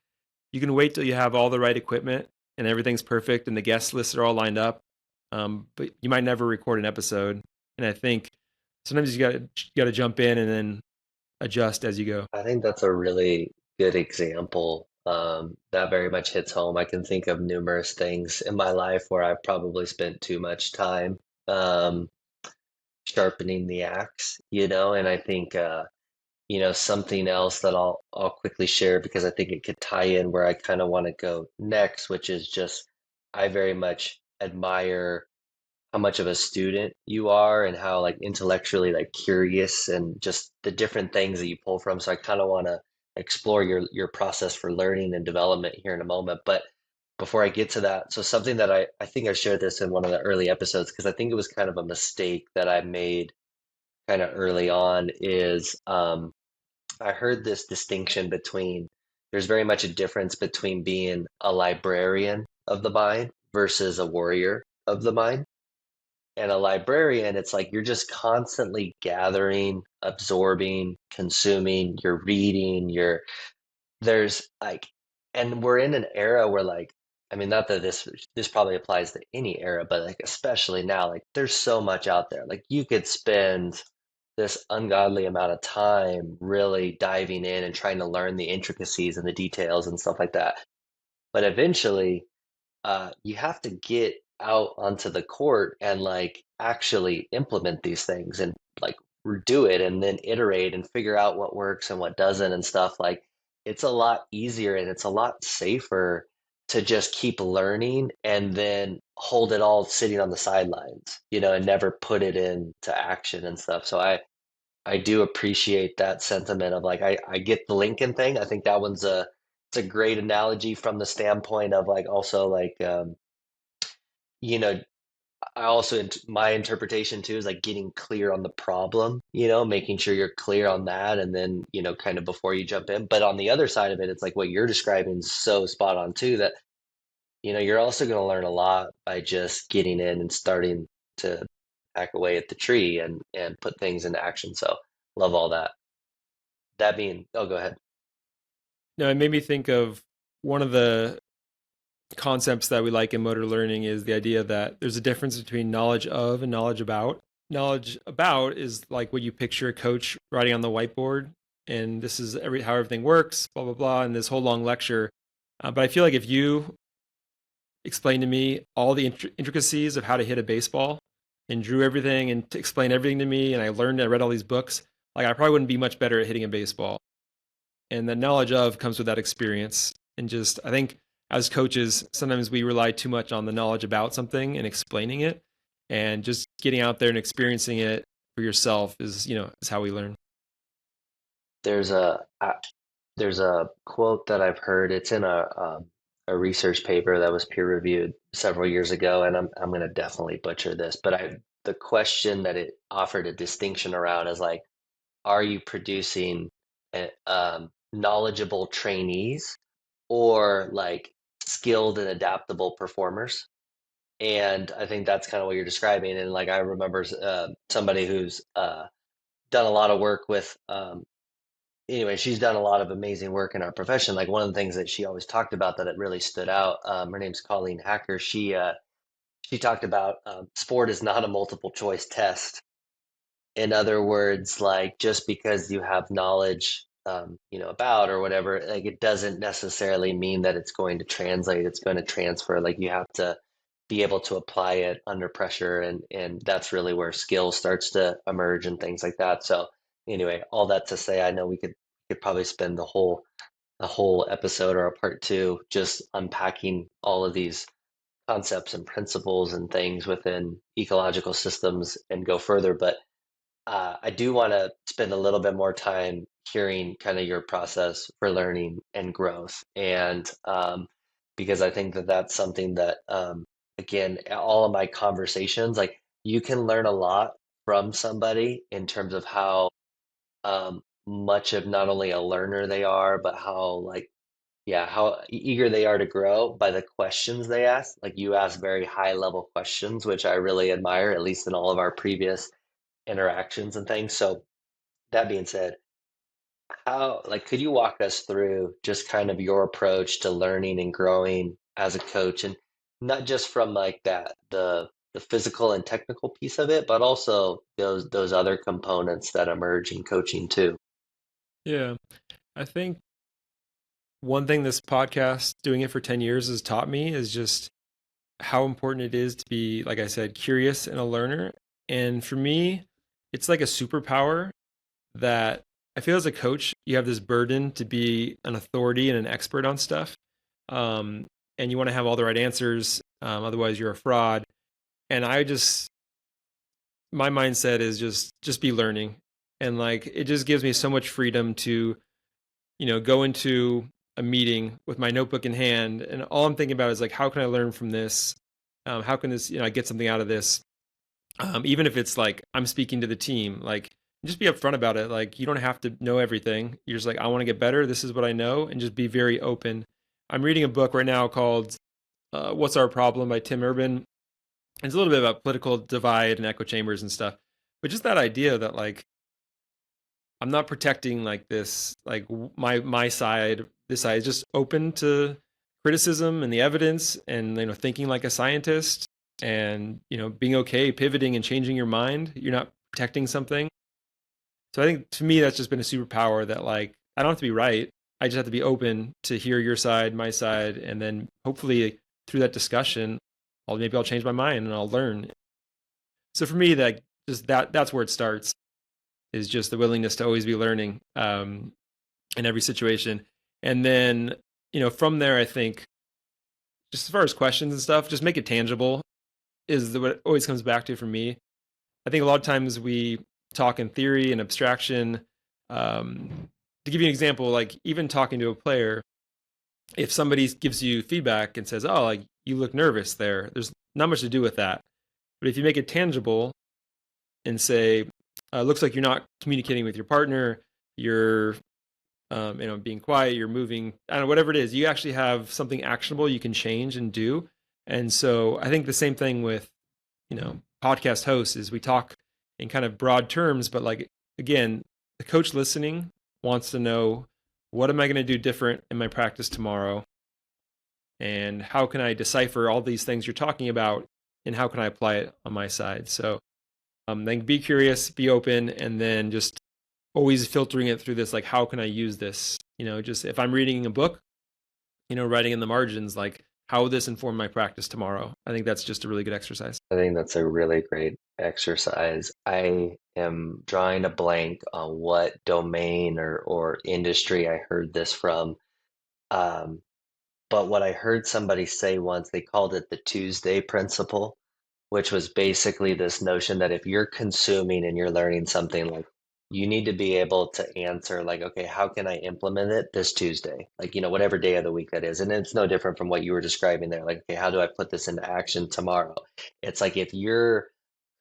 you can wait till you have all the right equipment and everything's perfect and the guest lists are all lined up. But you might never record an episode. And I think sometimes you got to jump in and then adjust as you go.
I think that's a really good example. That very much hits home. I can think of numerous things in my life where I've probably spent too much time um, sharpening the axe, and I think something else that I'll quickly share because I think it could tie in where I kind of want to go next, which is just I very much admire how much of a student you are and how like intellectually like curious and just the different things that you pull from. So I kind of want to explore your process for learning and development here in a moment. But before I get to that, so something that I think I shared this in one of the early episodes because I think it was kind of a mistake that I made kind of early on is I heard this distinction between there's very much a difference between being a librarian of the mind versus a warrior of the mind. And a librarian, it's like you're just constantly gathering, absorbing, consuming, you're reading, there's like, and we're in an era where like I mean, not that this probably applies to any era, but like especially now, like there's so much out there. Like you could spend this ungodly amount of time really diving in and trying to learn the intricacies and the details and stuff like that. But eventually, you have to get out onto the court and like actually implement these things and like do it and then iterate and figure out what works and what doesn't and stuff. Like it's a lot easier and it's a lot safer to just keep learning and then hold it all sitting on the sidelines, and never put it into action and stuff. So I do appreciate that sentiment of like I get the Lincoln thing. I think that one's a it's a great analogy from the standpoint of like also like you know I also my interpretation too is like getting clear on the problem, making sure you're clear on that and then, kind of before you jump in. But on the other side of it, it's like what you're describing is so spot on too that, you're also going to learn a lot by just getting in and starting to hack away at the tree and put things into action. So love all that. That being, oh, go ahead.
No, it made me think of one of the concepts that we like in motor learning is the idea that there's a difference between knowledge of and knowledge about. Knowledge about is like what you picture a coach writing on the whiteboard, and this is how everything works, blah blah blah, and this whole long lecture. But I feel like if you explain to me all the intricacies of how to hit a baseball and drew everything and to explain everything to me, and I read all these books, like I probably wouldn't be much better at hitting a baseball. And the knowledge of comes with that experience. And just, I think as coaches, sometimes we rely too much on the knowledge about something and explaining it, and just getting out there and experiencing it for yourself is how we learn.
There's there's a quote that I've heard. It's in a research paper that was peer reviewed several years ago, and I'm going to definitely butcher this, but the question that it offered a distinction around is like, are you producing knowledgeable trainees or like skilled and adaptable performers? And I think that's kind of what you're describing. And like I remember somebody who's done a lot of work with anyway, she's done a lot of amazing work in our profession. Like one of the things that she always talked about that it really stood out. Her name's Colleen Hacker. She talked about sport is not a multiple choice test. In other words, like just because you have knowledge, about or whatever, like it doesn't necessarily mean that it's going to translate. It's going to transfer. Like you have to be able to apply it under pressure, and that's really where skill starts to emerge and things like that. So anyway, all that to say, I know we could probably spend the whole episode or a part two just unpacking all of these concepts and principles and things within ecological systems and go further. But I do want to spend a little bit more time hearing kind of your process for learning and growth. And because I think that that's something that, again, all of my conversations, like you can learn a lot from somebody in terms of how much of not only a learner they are, but how like, yeah, how eager they are to grow by the questions they ask. Like you ask very high level questions, which I really admire, at least in all of our previous interactions and things. So that being said, how like could you walk us through just kind of your approach to learning and growing as a coach and not just from like that the physical and technical piece of it, but also those other components that emerge in coaching too.
Yeah. I think one thing this podcast, doing it for 10 years, has taught me is just how important it is to be, like I said, curious and a learner. And for me, it's like a superpower that I feel as a coach, you have this burden to be an authority and an expert on stuff. Um, and you want to have all the right answers. Otherwise, you're a fraud. And my mindset is just be learning. And like, it just gives me so much freedom to, go into a meeting with my notebook in hand. And all I'm thinking about is like, how can I learn from this? How can this, I get something out of this? Even if it's like I'm speaking to the team, like just be upfront about it. Like you don't have to know everything. You're just like, I want to get better. This is what I know, and just be very open. I'm reading a book right now called "What's Our Problem" by Tim Urban. It's a little bit about political divide and echo chambers and stuff, but just that idea that like I'm not protecting like this, like my side. This side is just open to criticism and the evidence, and thinking like a scientist, and being okay pivoting and changing your mind. You're not protecting something. So I think to me that's just been a superpower, that like I don't have to be right. I just have to be open to hear your side, my side, and then hopefully through that discussion, I'll change my mind and I'll learn. So for me, that just that's where it starts, is just the willingness to always be learning in every situation. And then, from there, I think just as far as questions and stuff, just make it tangible is what it always comes back to for me. I think a lot of times we talk in theory and abstraction. To give you an example, like even talking to a player, if somebody gives you feedback and says, "Oh, like you look nervous there," there's not much to do with that. But if you make it tangible and say, "Looks like you're not communicating with your partner. You're, being quiet. You're moving. I don't know, whatever it is. You actually have something actionable you can change and do." And so I think the same thing with podcast hosts is we talk in kind of broad terms, but like again, the coach listening wants to know, what am I going to do different in my practice tomorrow, and how can I decipher all these things you're talking about, and how can I apply it on my side. So then be curious, be open, and then just always filtering it through this, like how can I use this, just if I'm reading a book, writing in the margins, like how will this inform my practice tomorrow. I think that's just a really good exercise.
I think that's a really great exercise. I am drawing a blank on what domain or industry I heard this from. Um, but what I heard somebody say once, they called it the Tuesday principle, which was basically this notion that if you're consuming and you're learning something, like you need to be able to answer, like, okay, how can I implement it this Tuesday? Like, whatever day of the week that is. And it's no different from what you were describing there. Like, okay, how do I put this into action tomorrow? It's like if you're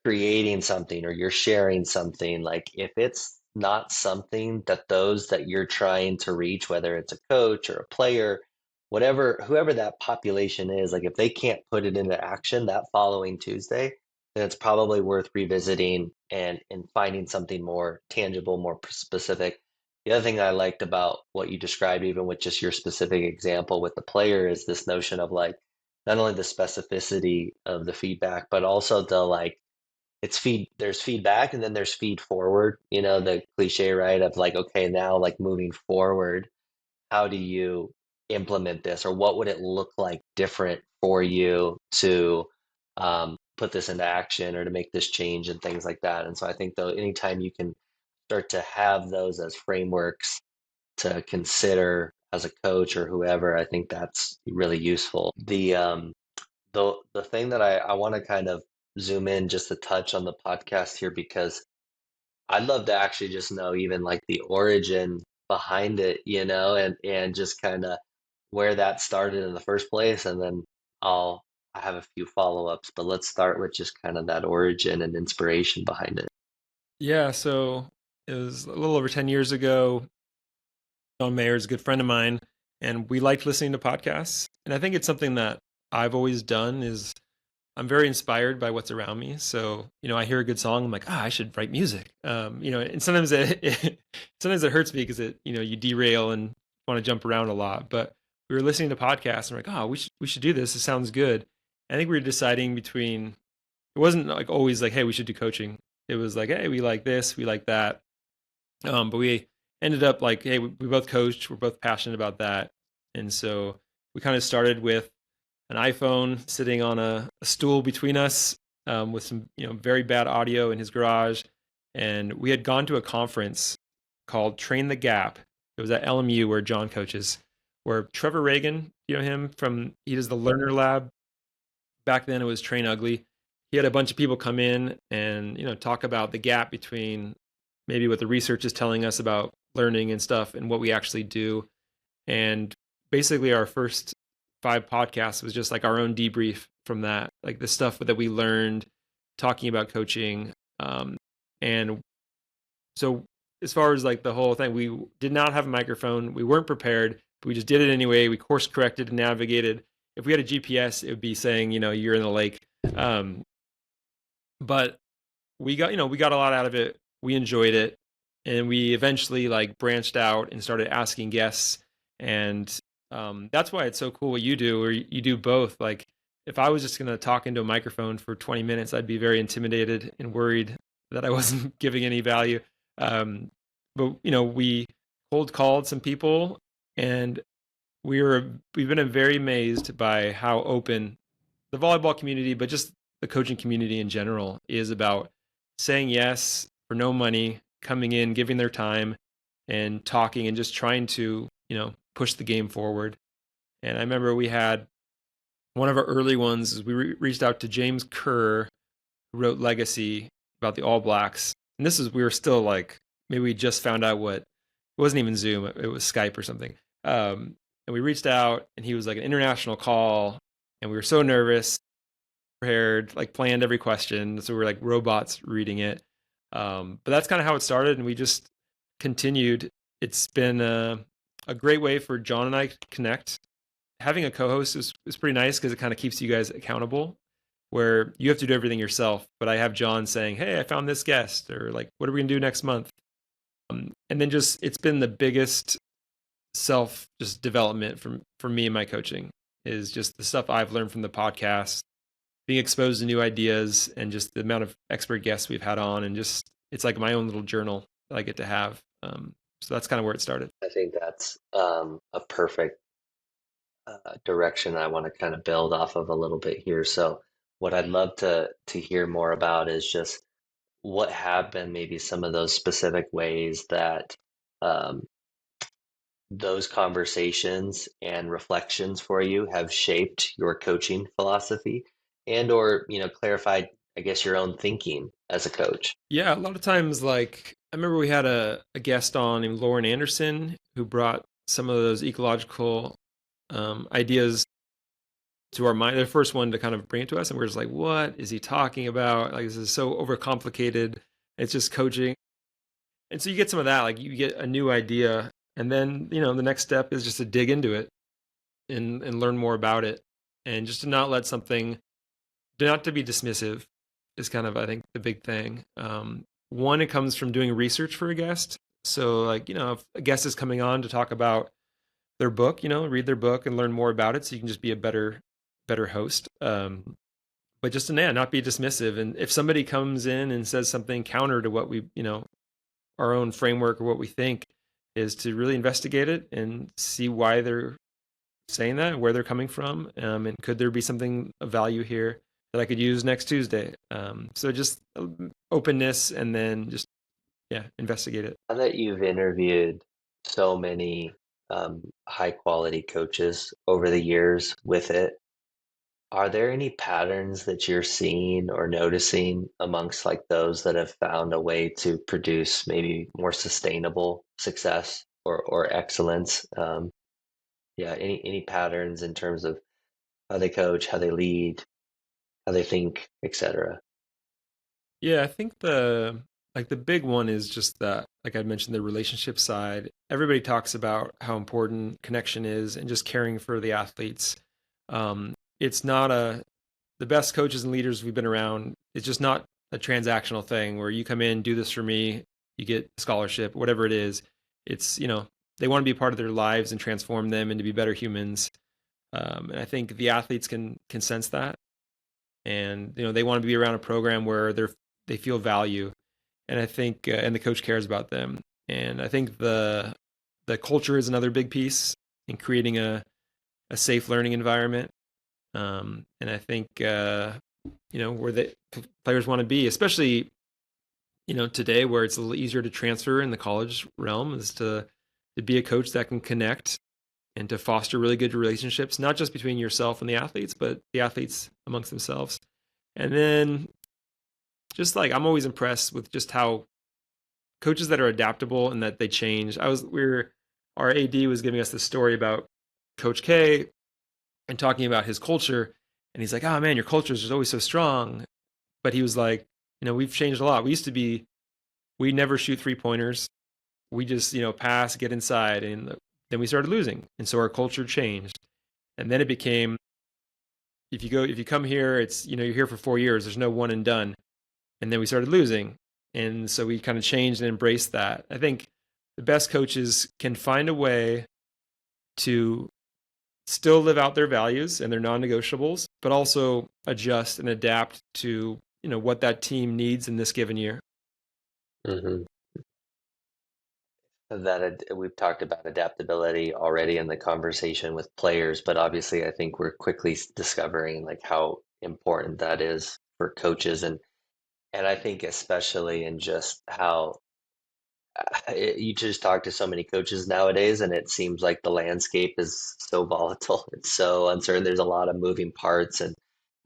creating something or you're sharing something, like if it's not something that those that you're trying to reach, whether it's a coach or a player, whatever, whoever that population is, like if they can't put it into action that following Tuesday, then it's probably worth revisiting and finding something more tangible, more specific. The other thing I liked about what you described, even with just your specific example with the player, is this notion of like not only the specificity of the feedback, but also the like there's feedback and then there's feed forward, the cliche, right? Of like, okay, now like moving forward, how do you implement this, or what would it look like different for you to put this into action or to make this change and things like that. And so I think though, anytime you can start to have those as frameworks to consider as a coach or whoever, I think that's really useful. The thing that I want to kind of zoom in just a touch on the podcast here, because I'd love to actually just know even like the origin behind it, and just kind of where that started in the first place, and then I have a few follow-ups, but let's start with just kind of that origin and inspiration behind it.
Yeah, so it was a little over 10 years ago. John Mayer is a good friend of mine, and we liked listening to podcasts. And I think it's something that I've always done is I'm very inspired by what's around me. So, I hear a good song, I'm like, I should write music. And sometimes sometimes it hurts me because you derail and want to jump around a lot. But we were listening to podcasts and we're like, we should do this. It sounds good. I think we were deciding between, it wasn't like always like, hey, we should do coaching. It was like, hey, we like this, we like that. But we ended up like, hey, we both coached, we're both passionate about that. And so we kind of started with an iPhone sitting on a stool between us, with some very bad audio in his garage. And we had gone to a conference called Train the Gap. It was at LMU where John coaches, where Trevor Reagan, him from, he does the Learner Lab. Back then it was Train Ugly. He had a bunch of people come in and talk about the gap between maybe what the research is telling us about learning and stuff and what we actually do. And basically our first 5 podcasts was just like our own debrief from that, like the stuff that we learned talking about coaching. And so as far as like the whole thing, we did not have a microphone. We weren't prepared, but we just did it anyway. We course corrected and navigated. If we had a GPS, it would be saying, you're in the lake. Um, but we got a lot out of it. We enjoyed it. And we eventually like branched out and started asking guests. And That's why it's so cool what you do, or you do both. Like, if I was just going to talk into a microphone for 20 minutes, I'd be very intimidated and worried that I wasn't giving any value. Um, but we cold called some people, and we've been very amazed by how open the volleyball community, but just the coaching community in general, is about saying yes for no money, coming in, giving their time, and talking, and just trying to push the game forward. And I remember we had one of our early ones is we reached out to James Kerr, who wrote Legacy about the All Blacks. And this is, we were still like, maybe we just found out what, it wasn't even Zoom, it was Skype or something. And we reached out, and he was like an international call, and we were so nervous, prepared, like planned every question. So we were like robots reading it. But that's kind of how it started. And we just continued. It's been a great way for John and I to connect. Having a co-host is pretty nice because it kind of keeps you guys accountable, where you have to do everything yourself. But I have John saying, "Hey, I found this guest," or like, "What are we gonna do next month?" And then just it's been the biggest self just development for me and my coaching is just the stuff I've learned from the podcast, being exposed to new ideas, and just the amount of expert guests we've had on, and just it's like my own little journal that I get to have. So that's kind of where it started.
I think that's a perfect direction I want to kind of build off of a little bit here. So, what I'd love to hear more about is just what have been maybe some of those specific ways that um, those conversations and reflections for you have shaped your coaching philosophy and or clarified, I guess, your own thinking as a coach.
Yeah, a lot of times, like I remember we had a guest on named Lauren Anderson who brought some of those ecological ideas to our mind. They're the first one to kind of bring it to us, and we're just like, "What is he talking about? Like, this is so overcomplicated. It's just coaching." And so you get some of that, like you get a new idea, and then the next step is just to dig into it and learn more about it, and just to not let something, not to be dismissive, is kind of I think the big thing. One, it comes from doing research for a guest. So like if a guest is coming on to talk about their book, read their book and learn more about it, so you can just be a better host. But just to not be dismissive, and if somebody comes in and says something counter to what we our own framework or what we think, is to really investigate it and see why they're saying that, where they're coming from, and could there be something of value here that I could use next Tuesday. So just openness, and then just investigate it.
Now that you've interviewed so many high quality coaches over the years with it, are there any patterns that you're seeing or noticing amongst like those that have found a way to produce maybe more sustainable success or excellence? Yeah, any patterns in terms of how they coach, how they lead, how they think, etc.
Yeah, I think the big one is just that, like I mentioned, the relationship side. Everybody talks about how important connection is and just caring for the athletes. It's not the best coaches and leaders we've been around. It's just not a transactional thing where you come in, do this for me, you get a scholarship, whatever it is. It's they want to be part of their lives and transform them into be better humans. And I think the athletes can sense that, and they want to be around a program where they feel value, and I think and the coach cares about them. And I think the culture is another big piece in creating a safe learning environment. And I think where the players want to be, especially today, where it's a little easier to transfer in the college realm, is to be a coach that can connect and to foster really good relationships, not just between yourself and the athletes, but the athletes amongst themselves. And then just like I'm always impressed with just how coaches that are adaptable and that they change. Our AD was giving us this story about Coach K and talking about his culture, and he's like, "Oh man, your culture is just always so strong." But he was like, "We've changed a lot. We never shoot 3-pointers. We just pass, get inside, and then we started losing, and so our culture changed. And then it became, if you come here, it's you're here for 4 years. There's no one and done. And then we started losing, and so we kind of changed and embraced that. I think the best coaches can find a way to still live out their values and their non-negotiables, but also adjust and adapt to, what that team needs in this given year.
Hmm. We've talked about adaptability already in the conversation with players, but obviously I think we're quickly discovering like how important that is for coaches, and I think especially in just how you just talk to so many coaches nowadays, and it seems like the landscape is so volatile. It's so uncertain. There's a lot of moving parts and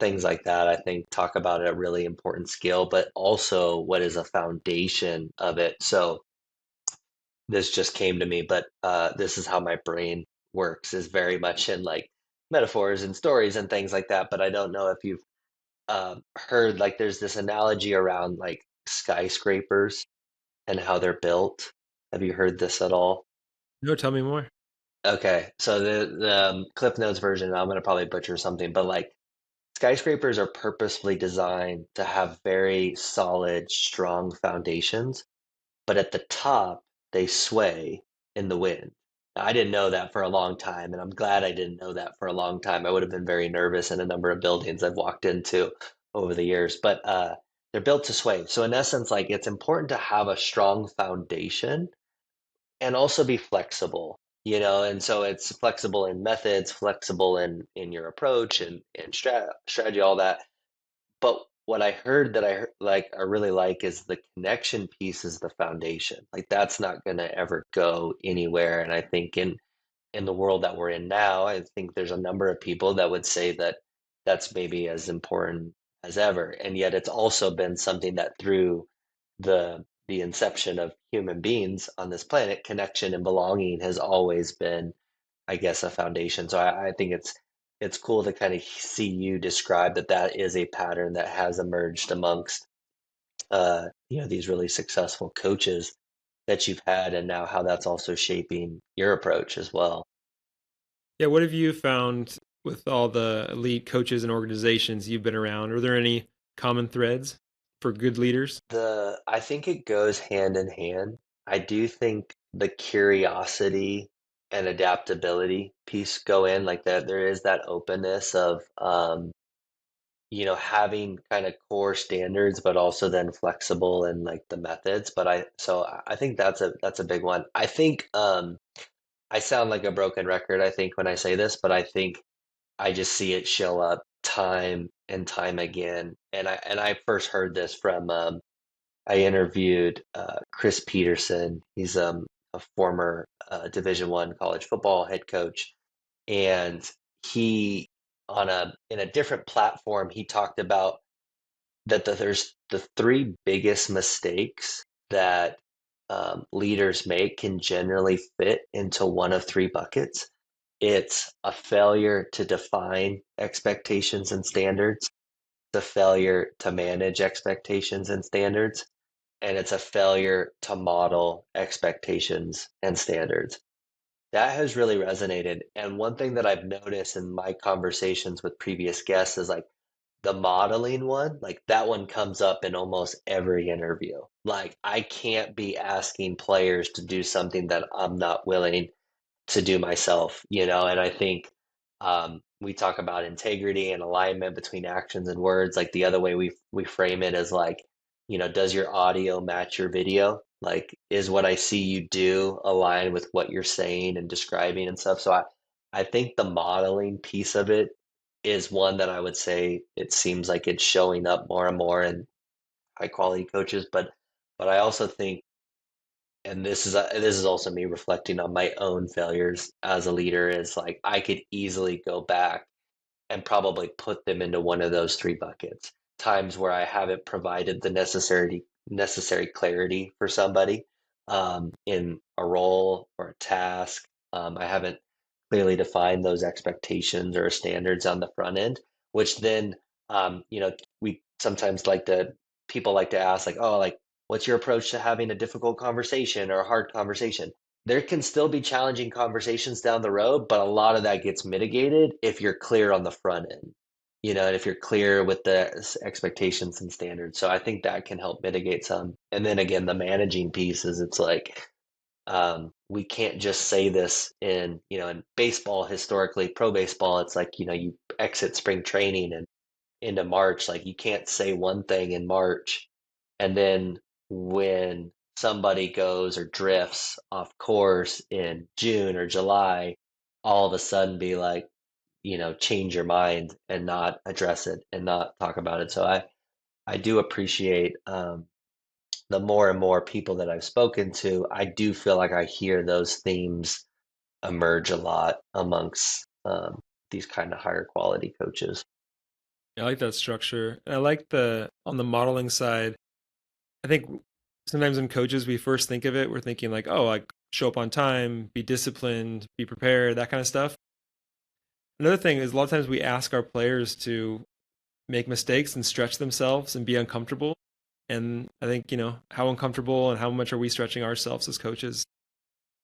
things like that. I think talk about a really important skill, but also what is a foundation of it. So this just came to me, but this is how my brain works, is very much in like metaphors and stories and things like that. But I don't know if you've heard like there's this analogy around like skyscrapers and how they're built. Have you heard this at all?
No, tell me more.
Okay, so the Cliff Notes version, I'm gonna probably butcher something, but like skyscrapers are purposefully designed to have very solid, strong foundations, but at the top they sway in the wind. Now, I didn't know that for a long time, and I'm glad I didn't know that for a long time. I would have been very nervous in a number of buildings I've walked into over the years, but they're built to sway. So in essence, like it's important to have a strong foundation and also be flexible, and so it's flexible in methods, flexible in your approach and strategy, all that. But what I heard that I really like is the connection piece is the foundation. Like that's not going to ever go anywhere. And I think in the world that we're in now, I think there's a number of people that would say that that's maybe as important as ever. And yet it's also been something that through the inception of human beings on this planet, connection and belonging has always been, I guess, a foundation. So I think it's cool to kind of see you describe that that is a pattern that has emerged amongst these really successful coaches that you've had, and now how that's also shaping your approach as well.
Yeah, what have you found with all the elite coaches and organizations you've been around? Are there any common threads for good leaders?
I think it goes hand in hand. I do think the curiosity and adaptability piece go in like that. There is that openness of having kind of core standards, but also then flexible in like the methods. But I think that's a big one. I think I sound like a broken record, I think, when I say this, but I think I just see it show up time and time again. And I first heard this from I interviewed Chris Peterson. He's a former Division I college football head coach, and he on a in a different platform he talked about that there's the three biggest mistakes that leaders make can generally fit into one of three buckets. It's a failure to define expectations and standards, the failure to manage expectations and standards, and it's a failure to model expectations and standards. That has really resonated. And one thing that I've noticed in my conversations with previous guests is like the modeling one, like that one comes up in almost every interview. Like I can't be asking players to do something that I'm not willing to do myself, and I think we talk about integrity and alignment between actions and words. Like the other way we frame it is like, does your audio match your video? Like, is what I see you do align with what you're saying and describing and stuff? So I think the modeling piece of it is one that I would say it seems like it's showing up more and more in high quality coaches, but I also think, and this is also me reflecting on my own failures as a leader, is like I could easily go back and probably put them into one of those three buckets. Times where I haven't provided the necessary clarity for somebody in a role or a task. I haven't clearly defined those expectations or standards on the front end, which then we sometimes people like to ask like, oh, like what's your approach to having a difficult conversation or a hard conversation? There can still be challenging conversations down the road, but a lot of that gets mitigated if you're clear on the front end, and if you're clear with the expectations and standards. So I think that can help mitigate some. And then again, the managing piece is it's like We can't just say this in, in baseball historically, pro baseball, it's like, you exit spring training and into March, like you can't say one thing in March and then when somebody goes or drifts off course in June or July, all of a sudden be like, change your mind and not address it and not talk about it. So I do appreciate the more and more people that I've spoken to, I do feel like I hear those themes emerge a lot amongst these kind of higher quality coaches.
I like that structure. And I like the on the modeling side. I think sometimes in coaches we first think of it, we're thinking like, oh, like show up on time, be disciplined, be prepared, that kind of stuff. Another thing is a lot of times we ask our players to make mistakes and stretch themselves and be uncomfortable. And I think, how uncomfortable and how much are we stretching ourselves as coaches?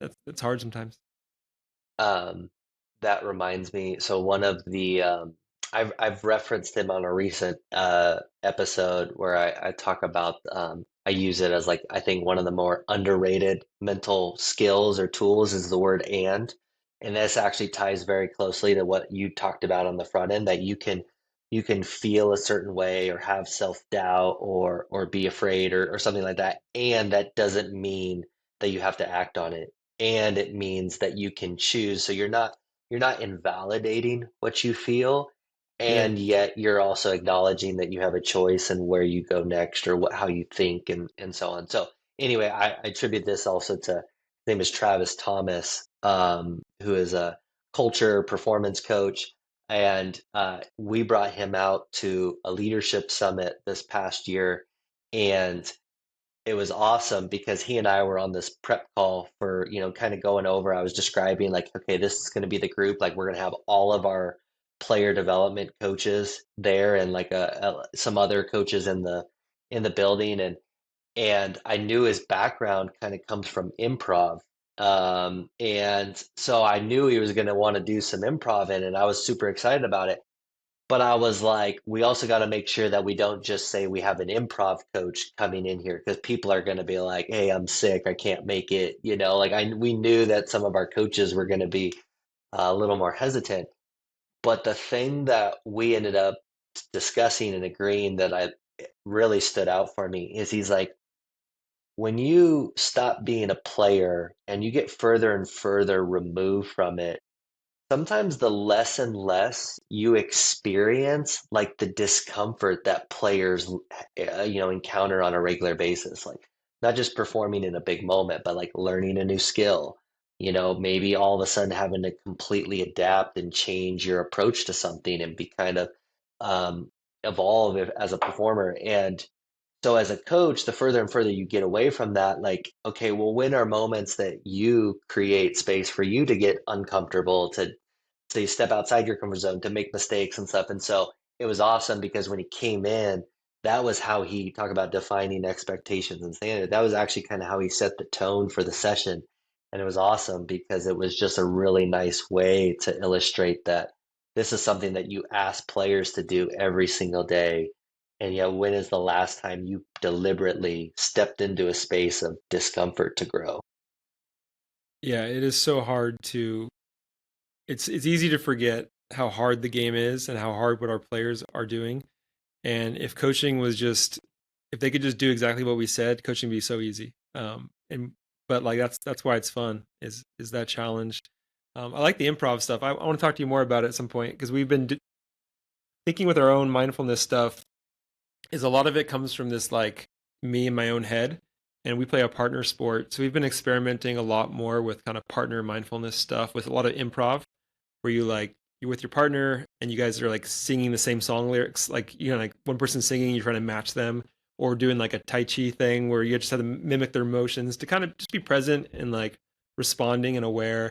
That's hard sometimes.
Um, that reminds me, so one of the I've referenced him on a recent episode where I talk about I use it as like I think one of the more underrated mental skills or tools is the word and this actually ties very closely to what you talked about on the front end that you can feel a certain way or have self-doubt or be afraid or something like that, and that doesn't mean that you have to act on it, and it means that you can choose. So you're not invalidating what you feel,
Yeah.
and yet you're also acknowledging that you have a choice in where you go next or how you think and so on. So anyway, I attribute this also to his name is Travis Thomas, who is a culture performance coach. And we brought him out to a leadership summit this past year. And it was awesome because he and I were on this prep call for, kind of going over. I was describing like, okay, this is going to be the group. Like, we're going to have all of our player development coaches there and like some other coaches in the building. And I knew his background kind of comes from improv. And so I knew he was going to want to do some improv in it. And I was super excited about it. But I was like, we also got to make sure that we don't just say we have an improv coach coming in here because people are going to be like, "Hey, I'm sick. I can't make it." Like we knew that some of our coaches were going to be a little more hesitant. But the thing that we ended up discussing and agreeing that I really stood out for me is he's like, when you stop being a player and you get further and further removed from it, sometimes the less and less you experience like the discomfort that players encounter on a regular basis, like not just performing in a big moment but like learning a new skill, maybe all of a sudden having to completely adapt and change your approach to something and be kind of um, evolve as a performer. And so as a coach, the further and further you get away from that, like, okay, well, when are moments that you create space for you to get uncomfortable, to step outside your comfort zone, to make mistakes and stuff. And so it was awesome because when he came in, that was how he talked about defining expectations and standard. That was actually kind of how he set the tone for the session. And it was awesome because it was just a really nice way to illustrate that this is something that you ask players to do every single day. And yet, when is the last time you deliberately stepped into a space of discomfort to grow?
Yeah, it is so hard to it's easy to forget how hard the game is and how hard what our players are doing. And if coaching was just if they could just do exactly what we said, coaching would be so easy. And but like that's why it's fun is that challenge. I like the improv stuff. I want to talk to you more about it at some point because we've been thinking with our own mindfulness stuff. Is a lot of it comes from this like me in my own head, and we play a partner sport, so we've been experimenting a lot more with kind of partner mindfulness stuff with a lot of improv where you're with your partner and you guys are like singing the same song lyrics, like like one person singing, you're trying to match them, or doing like a tai chi thing where you just have to mimic their emotions to kind of just be present and like responding and aware.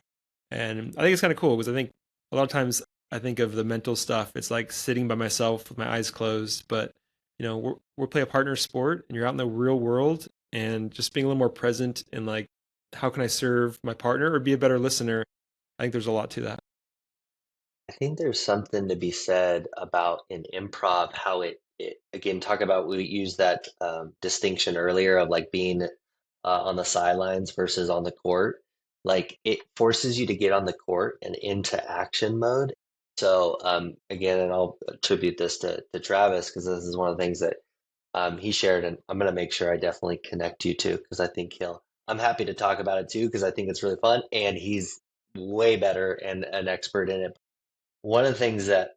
And I think it's kind of cool because I think a lot of times I think of the mental stuff, it's like sitting by myself with my eyes closed, but we're play a partner sport and you're out in the real world and just being a little more present and like how can I serve my partner or be a better listener. I think there's a lot to that.
I think there's something to be said about in improv, how it again, talk about, we used that distinction earlier of like being on the sidelines versus on the court. Like it forces you to get on the court and into action mode. So again, and I'll attribute this to Travis because this is one of the things that he shared, and I'm gonna make sure I definitely connect you to because I think he'll. I'm happy to talk about it too because I think it's really fun, and he's way better and an expert in it. One of the things that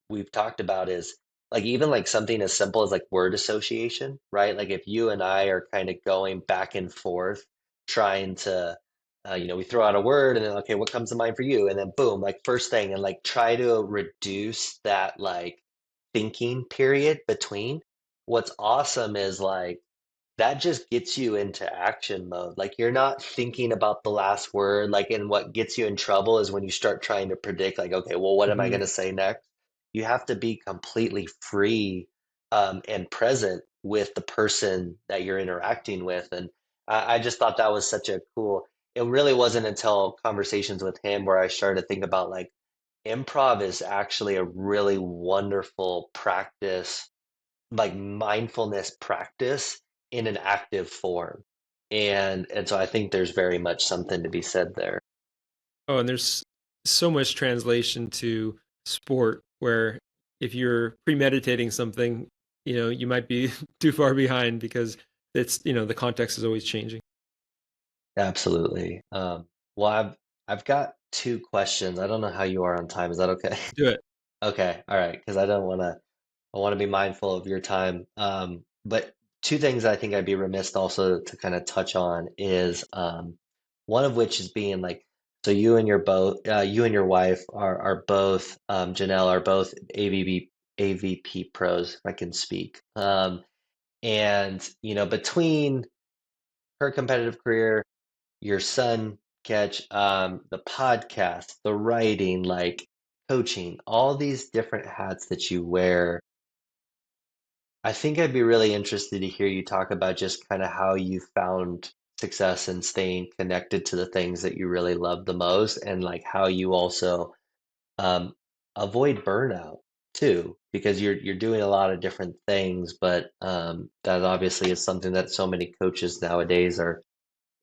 we've talked about is like even like something as simple as like word association, right? Like if you and I are kind of going back and forth trying to, we throw out a word and then, okay, what comes to mind for you? And then boom, like first thing, and like try to reduce that like thinking period between. What's awesome is like, that just gets you into action mode. Like you're not thinking about the last word. Like, and what gets you in trouble is when you start trying to predict, like, okay, well, what am I
Hmm.
going to say next? You have to be completely free and present with the person that you're interacting with. And I just thought that was such a cool. It really wasn't until conversations with him where I started to think about like improv is actually a really wonderful practice, like mindfulness practice in an active form. And so I think there's very much something to be said there.
Oh, and there's so much translation to sport where if you're premeditating something, you might be too far behind because the context is always changing.
Absolutely. Well, I've got two questions. I don't know how you are on time. Is that okay?
Do it.
Okay, all right, because I want to be mindful of your time. But two things I think I'd be remiss also to kind of touch on is one of which is being like, so you and your wife are both Janelle are both AVP pros, if I can speak. And between her competitive career, your son catch, the podcast, the writing, like coaching, all these different hats that you wear. I think I'd be really interested to hear you talk about just kind of how you found success in staying connected to the things that you really love the most, and like how you also um, avoid burnout too, because you're doing a lot of different things, but that obviously is something that so many coaches nowadays are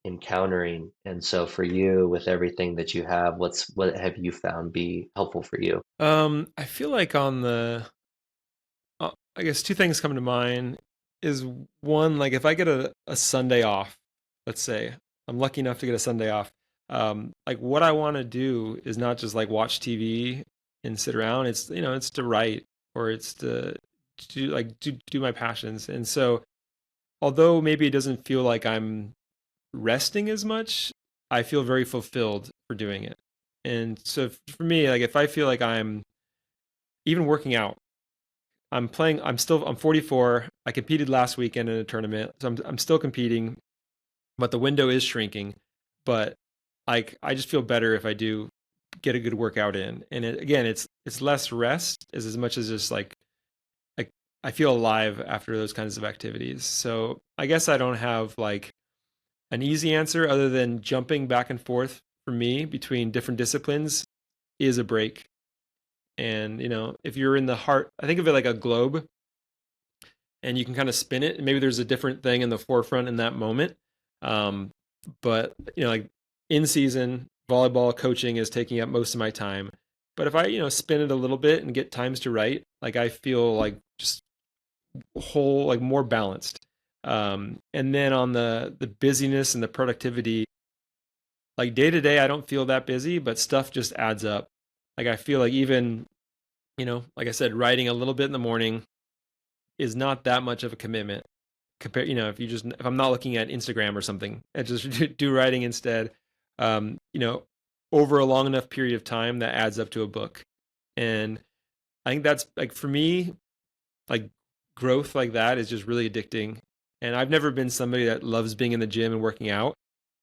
encountering. And so for you, with everything that you have, what have you found be helpful for you?
I feel like I guess two things come to mind is one, like if I get a Sunday off, let's say I'm lucky enough to get a Sunday off, like what I want to do is not just like watch TV and sit around. It's to write or it's to do my passions. And so although maybe it doesn't feel like I'm resting as much, I feel very fulfilled for doing it. And so for me, like if I feel like I'm even working out, I'm 44. I competed last weekend in a tournament, so I'm still competing, but the window is shrinking. But like I just feel better if I do get a good workout in. And again, it's less rest as much as just like I feel alive after those kinds of activities. So I guess I don't have like an easy answer other than jumping back and forth for me between different disciplines is a break. And if you're in the heart, I think of it like a globe and you can kind of spin it. And maybe there's a different thing in the forefront in that moment. Um, but like in season, volleyball coaching is taking up most of my time. But if I, spin it a little bit and get times to write, like I feel like just whole, like more balanced. And then on the busyness and the productivity, like day to day, I don't feel that busy, but stuff just adds up. Like I feel like even, like I said, writing a little bit in the morning is not that much of a commitment compare if I'm not looking at Instagram or something and just do writing instead, um you know over a long enough period of time that adds up to a book. And I think that's like for me, like growth like that is just really addicting. And I've never been somebody that loves being in the gym and working out,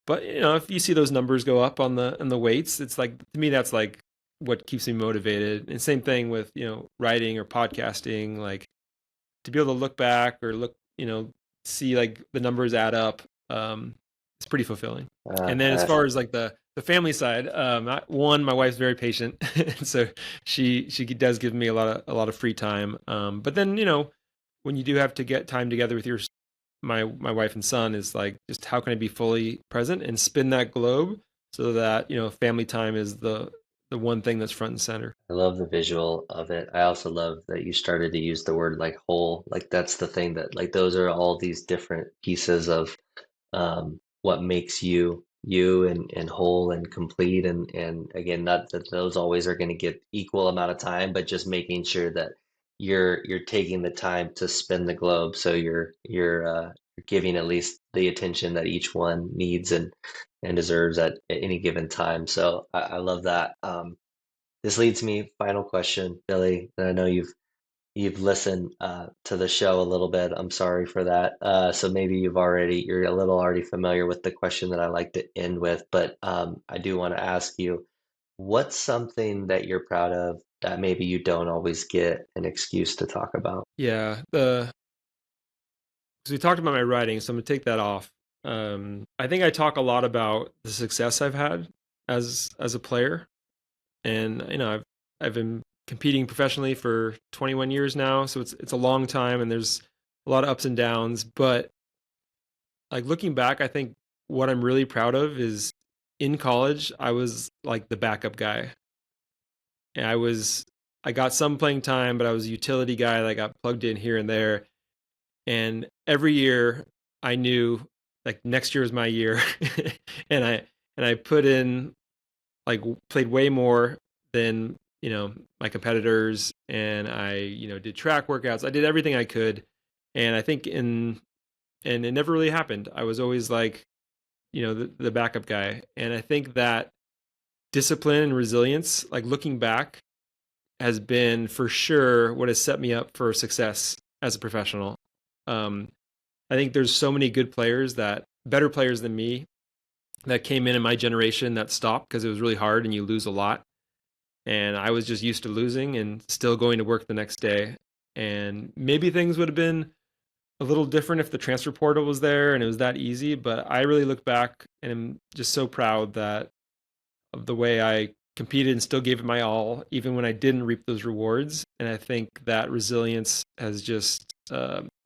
but if you see those numbers go up on the weights, it's like to me that's like what keeps me motivated. And same thing with writing or podcasting, like to be able to look back or see like the numbers add up, it's pretty fulfilling. And then as
Uh,
far as like the family side, my wife's very patient, and so she does give me a lot of free time. But then when you do have to get time together with your my wife and son is like just how can I be fully present and spin that globe so that family time is the one thing that's front and center.
I love the visual of it. I also love that you started to use the word like whole. Like that's the thing that like those are all these different pieces of what makes you you and whole and complete and again not that those always are going to get equal amount of time, but just making sure that you're taking the time to spin the globe so you're giving at least the attention that each one needs and deserves at any given time. So I love that. This leads me, final question, Billy, and I know you've listened to the show a little bit. I'm sorry for that. So maybe you're a little already familiar with the question that I like to end with, but I do want to ask you, what's something that you're proud of that maybe you don't always get an excuse to talk about?
Yeah, the because we talked about my writing, so I'm gonna take that off. I think I talk a lot about the success I've had as a player, and I've been competing professionally for 21 years now, so it's a long time, and there's a lot of ups and downs. But like looking back, I think what I'm really proud of is in college, I was like the backup guy, and I got some playing time, but I was a utility guy that got plugged in here and there. And every year I knew like next year is my year. and I put in like played way more than, my competitors, and I, did track workouts. I did everything I could. And I think and it never really happened. I was always like, the backup guy. And I think that discipline and resilience, like looking back, has been for sure what has set me up for success as a professional. Um, I think there's so many good players that better players than me that came in my generation that stopped because it was really hard and you lose a lot. And I was just used to losing and still going to work the next day. And maybe things would have been a little different if the transfer portal was there and it was that easy. But I really look back and am just so proud that of the way I competed and still gave it my all, even when I didn't reap those rewards. And I think that resilience has just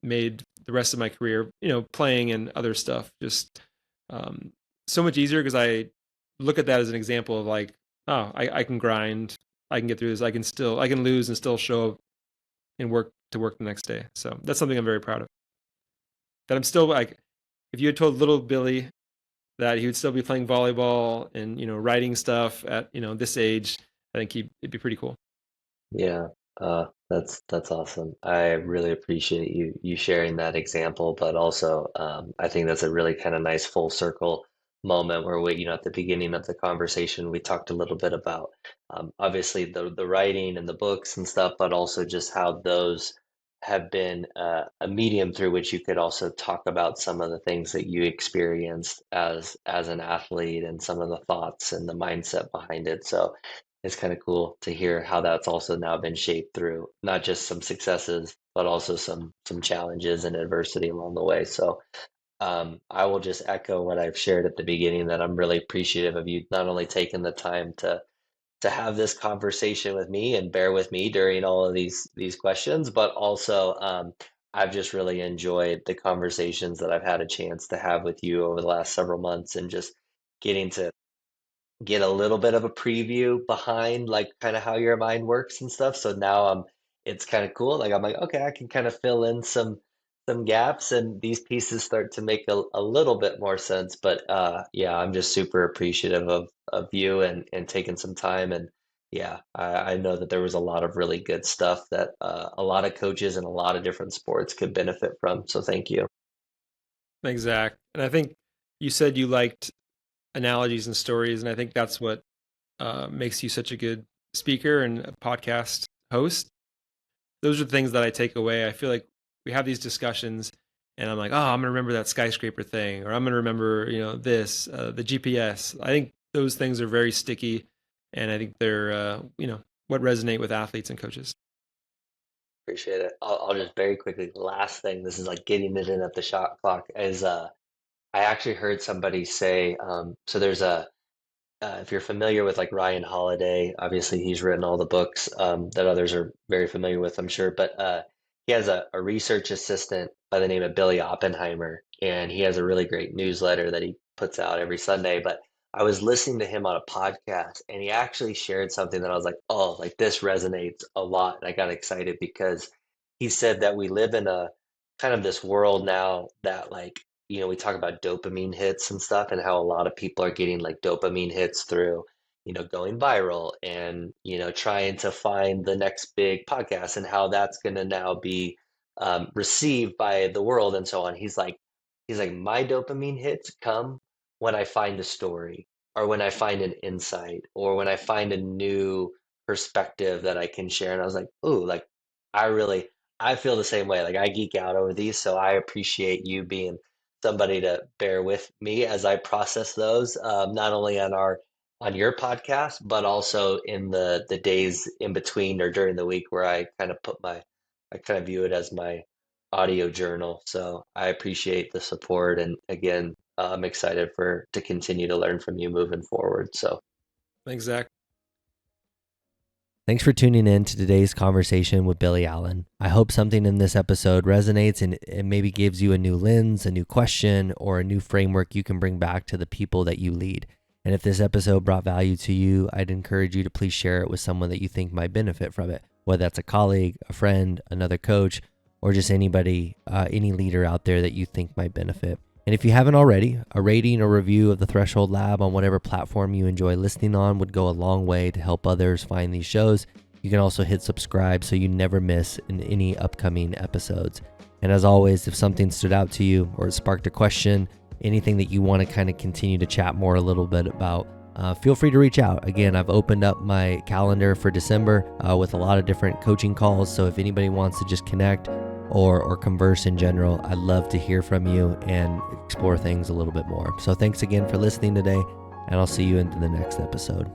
made the rest of my career, playing and other stuff, just um, so much easier because I look at that as an example of like, oh, I can grind, I can get through this, I can lose and still show up and work the next day. So that's something I'm very proud of. That I'm still like, if you had told little Billy that he would still be playing volleyball and writing stuff at this age, I think it'd be pretty cool.
Yeah, that's awesome. I really appreciate you sharing that example, but also I think that's a really kind of nice full circle moment where at the beginning of the conversation we talked a little bit about obviously the writing and the books and stuff, but also just how those have been a medium through which you could also talk about some of the things that you experienced as an athlete and some of the thoughts and the mindset behind it. So it's kind of cool to hear how that's also now been shaped through not just some successes, but also some challenges and adversity along the way. So I will just echo what I've shared at the beginning that I'm really appreciative of you not only taking the time to have this conversation with me and bear with me during all of these questions, but also I've just really enjoyed the conversations that I've had a chance to have with you over the last several months and just getting to get a little bit of a preview behind like kind of how your mind works and stuff. So now it's kind of cool. Like I'm like, okay, I can kind of fill in some gaps and these pieces start to make a little bit more sense. But yeah, I'm just super appreciative of you and taking some time and yeah, I know that there was a lot of really good stuff that a lot of coaches in a lot of different sports could benefit from. So thank you.
Exact. And I think you said you liked analogies and stories, and I think that's what makes you such a good speaker and a podcast host. Those are things that I take away. I feel like we have these discussions, and I'm like, oh, I'm gonna remember that skyscraper thing, or I'm gonna remember, this, the GPS. I think those things are very sticky, and I think they're, what resonate with athletes and coaches.
Appreciate it. I'll just very quickly, last thing, this is like getting it in at the shot clock, is I actually heard somebody say, so there's if you're familiar with like Ryan Holiday, obviously he's written all the books that others are very familiar with, I'm sure, but he has a research assistant by the name of Billy Oppenheimer, and he has a really great newsletter that he puts out every Sunday. But I was listening to him on a podcast, and he actually shared something that I was like, oh, like this resonates a lot. And I got excited because he said that we live in a kind of this world now that, like, we talk about dopamine hits and stuff, and how a lot of people are getting like dopamine hits through, going viral and, trying to find the next big podcast, and how that's going to now be received by the world and so on. He's like, my dopamine hits come when I find a story, or when I find an insight, or when I find a new perspective that I can share. And I was like, ooh, like I really, I feel the same way. Like I geek out over these. So I appreciate you being somebody to bear with me as I process those, not only on your podcast, but also in the days in between or during the week where I kind of view it as my audio journal. So I appreciate the support, and again, I'm excited for to continue to learn from you moving forward. So
Exactly.
Thanks for tuning in to today's conversation with Billy Allen. I hope something in this episode resonates and it maybe gives you a new lens, a new question, or a new framework you can bring back to the people that you lead. And if this episode brought value to you, I'd encourage you to please share it with someone that you think might benefit from it, whether that's a colleague, a friend, another coach, or just anybody, any leader out there that you think might benefit. And if you haven't already, a rating or review of the Threshold Lab on whatever platform you enjoy listening on would go a long way to help others find these shows. You can also hit subscribe so you never miss any upcoming episodes. And as always, if something stood out to you or it sparked a question, anything that you want to kind of continue to chat more a little bit about, feel free to reach out. Again, I've opened up my calendar for December with a lot of different coaching calls. So if anybody wants to just connect or converse in general, I'd love to hear from you and explore things a little bit more. So thanks again for listening today, and I'll see you into the next episode.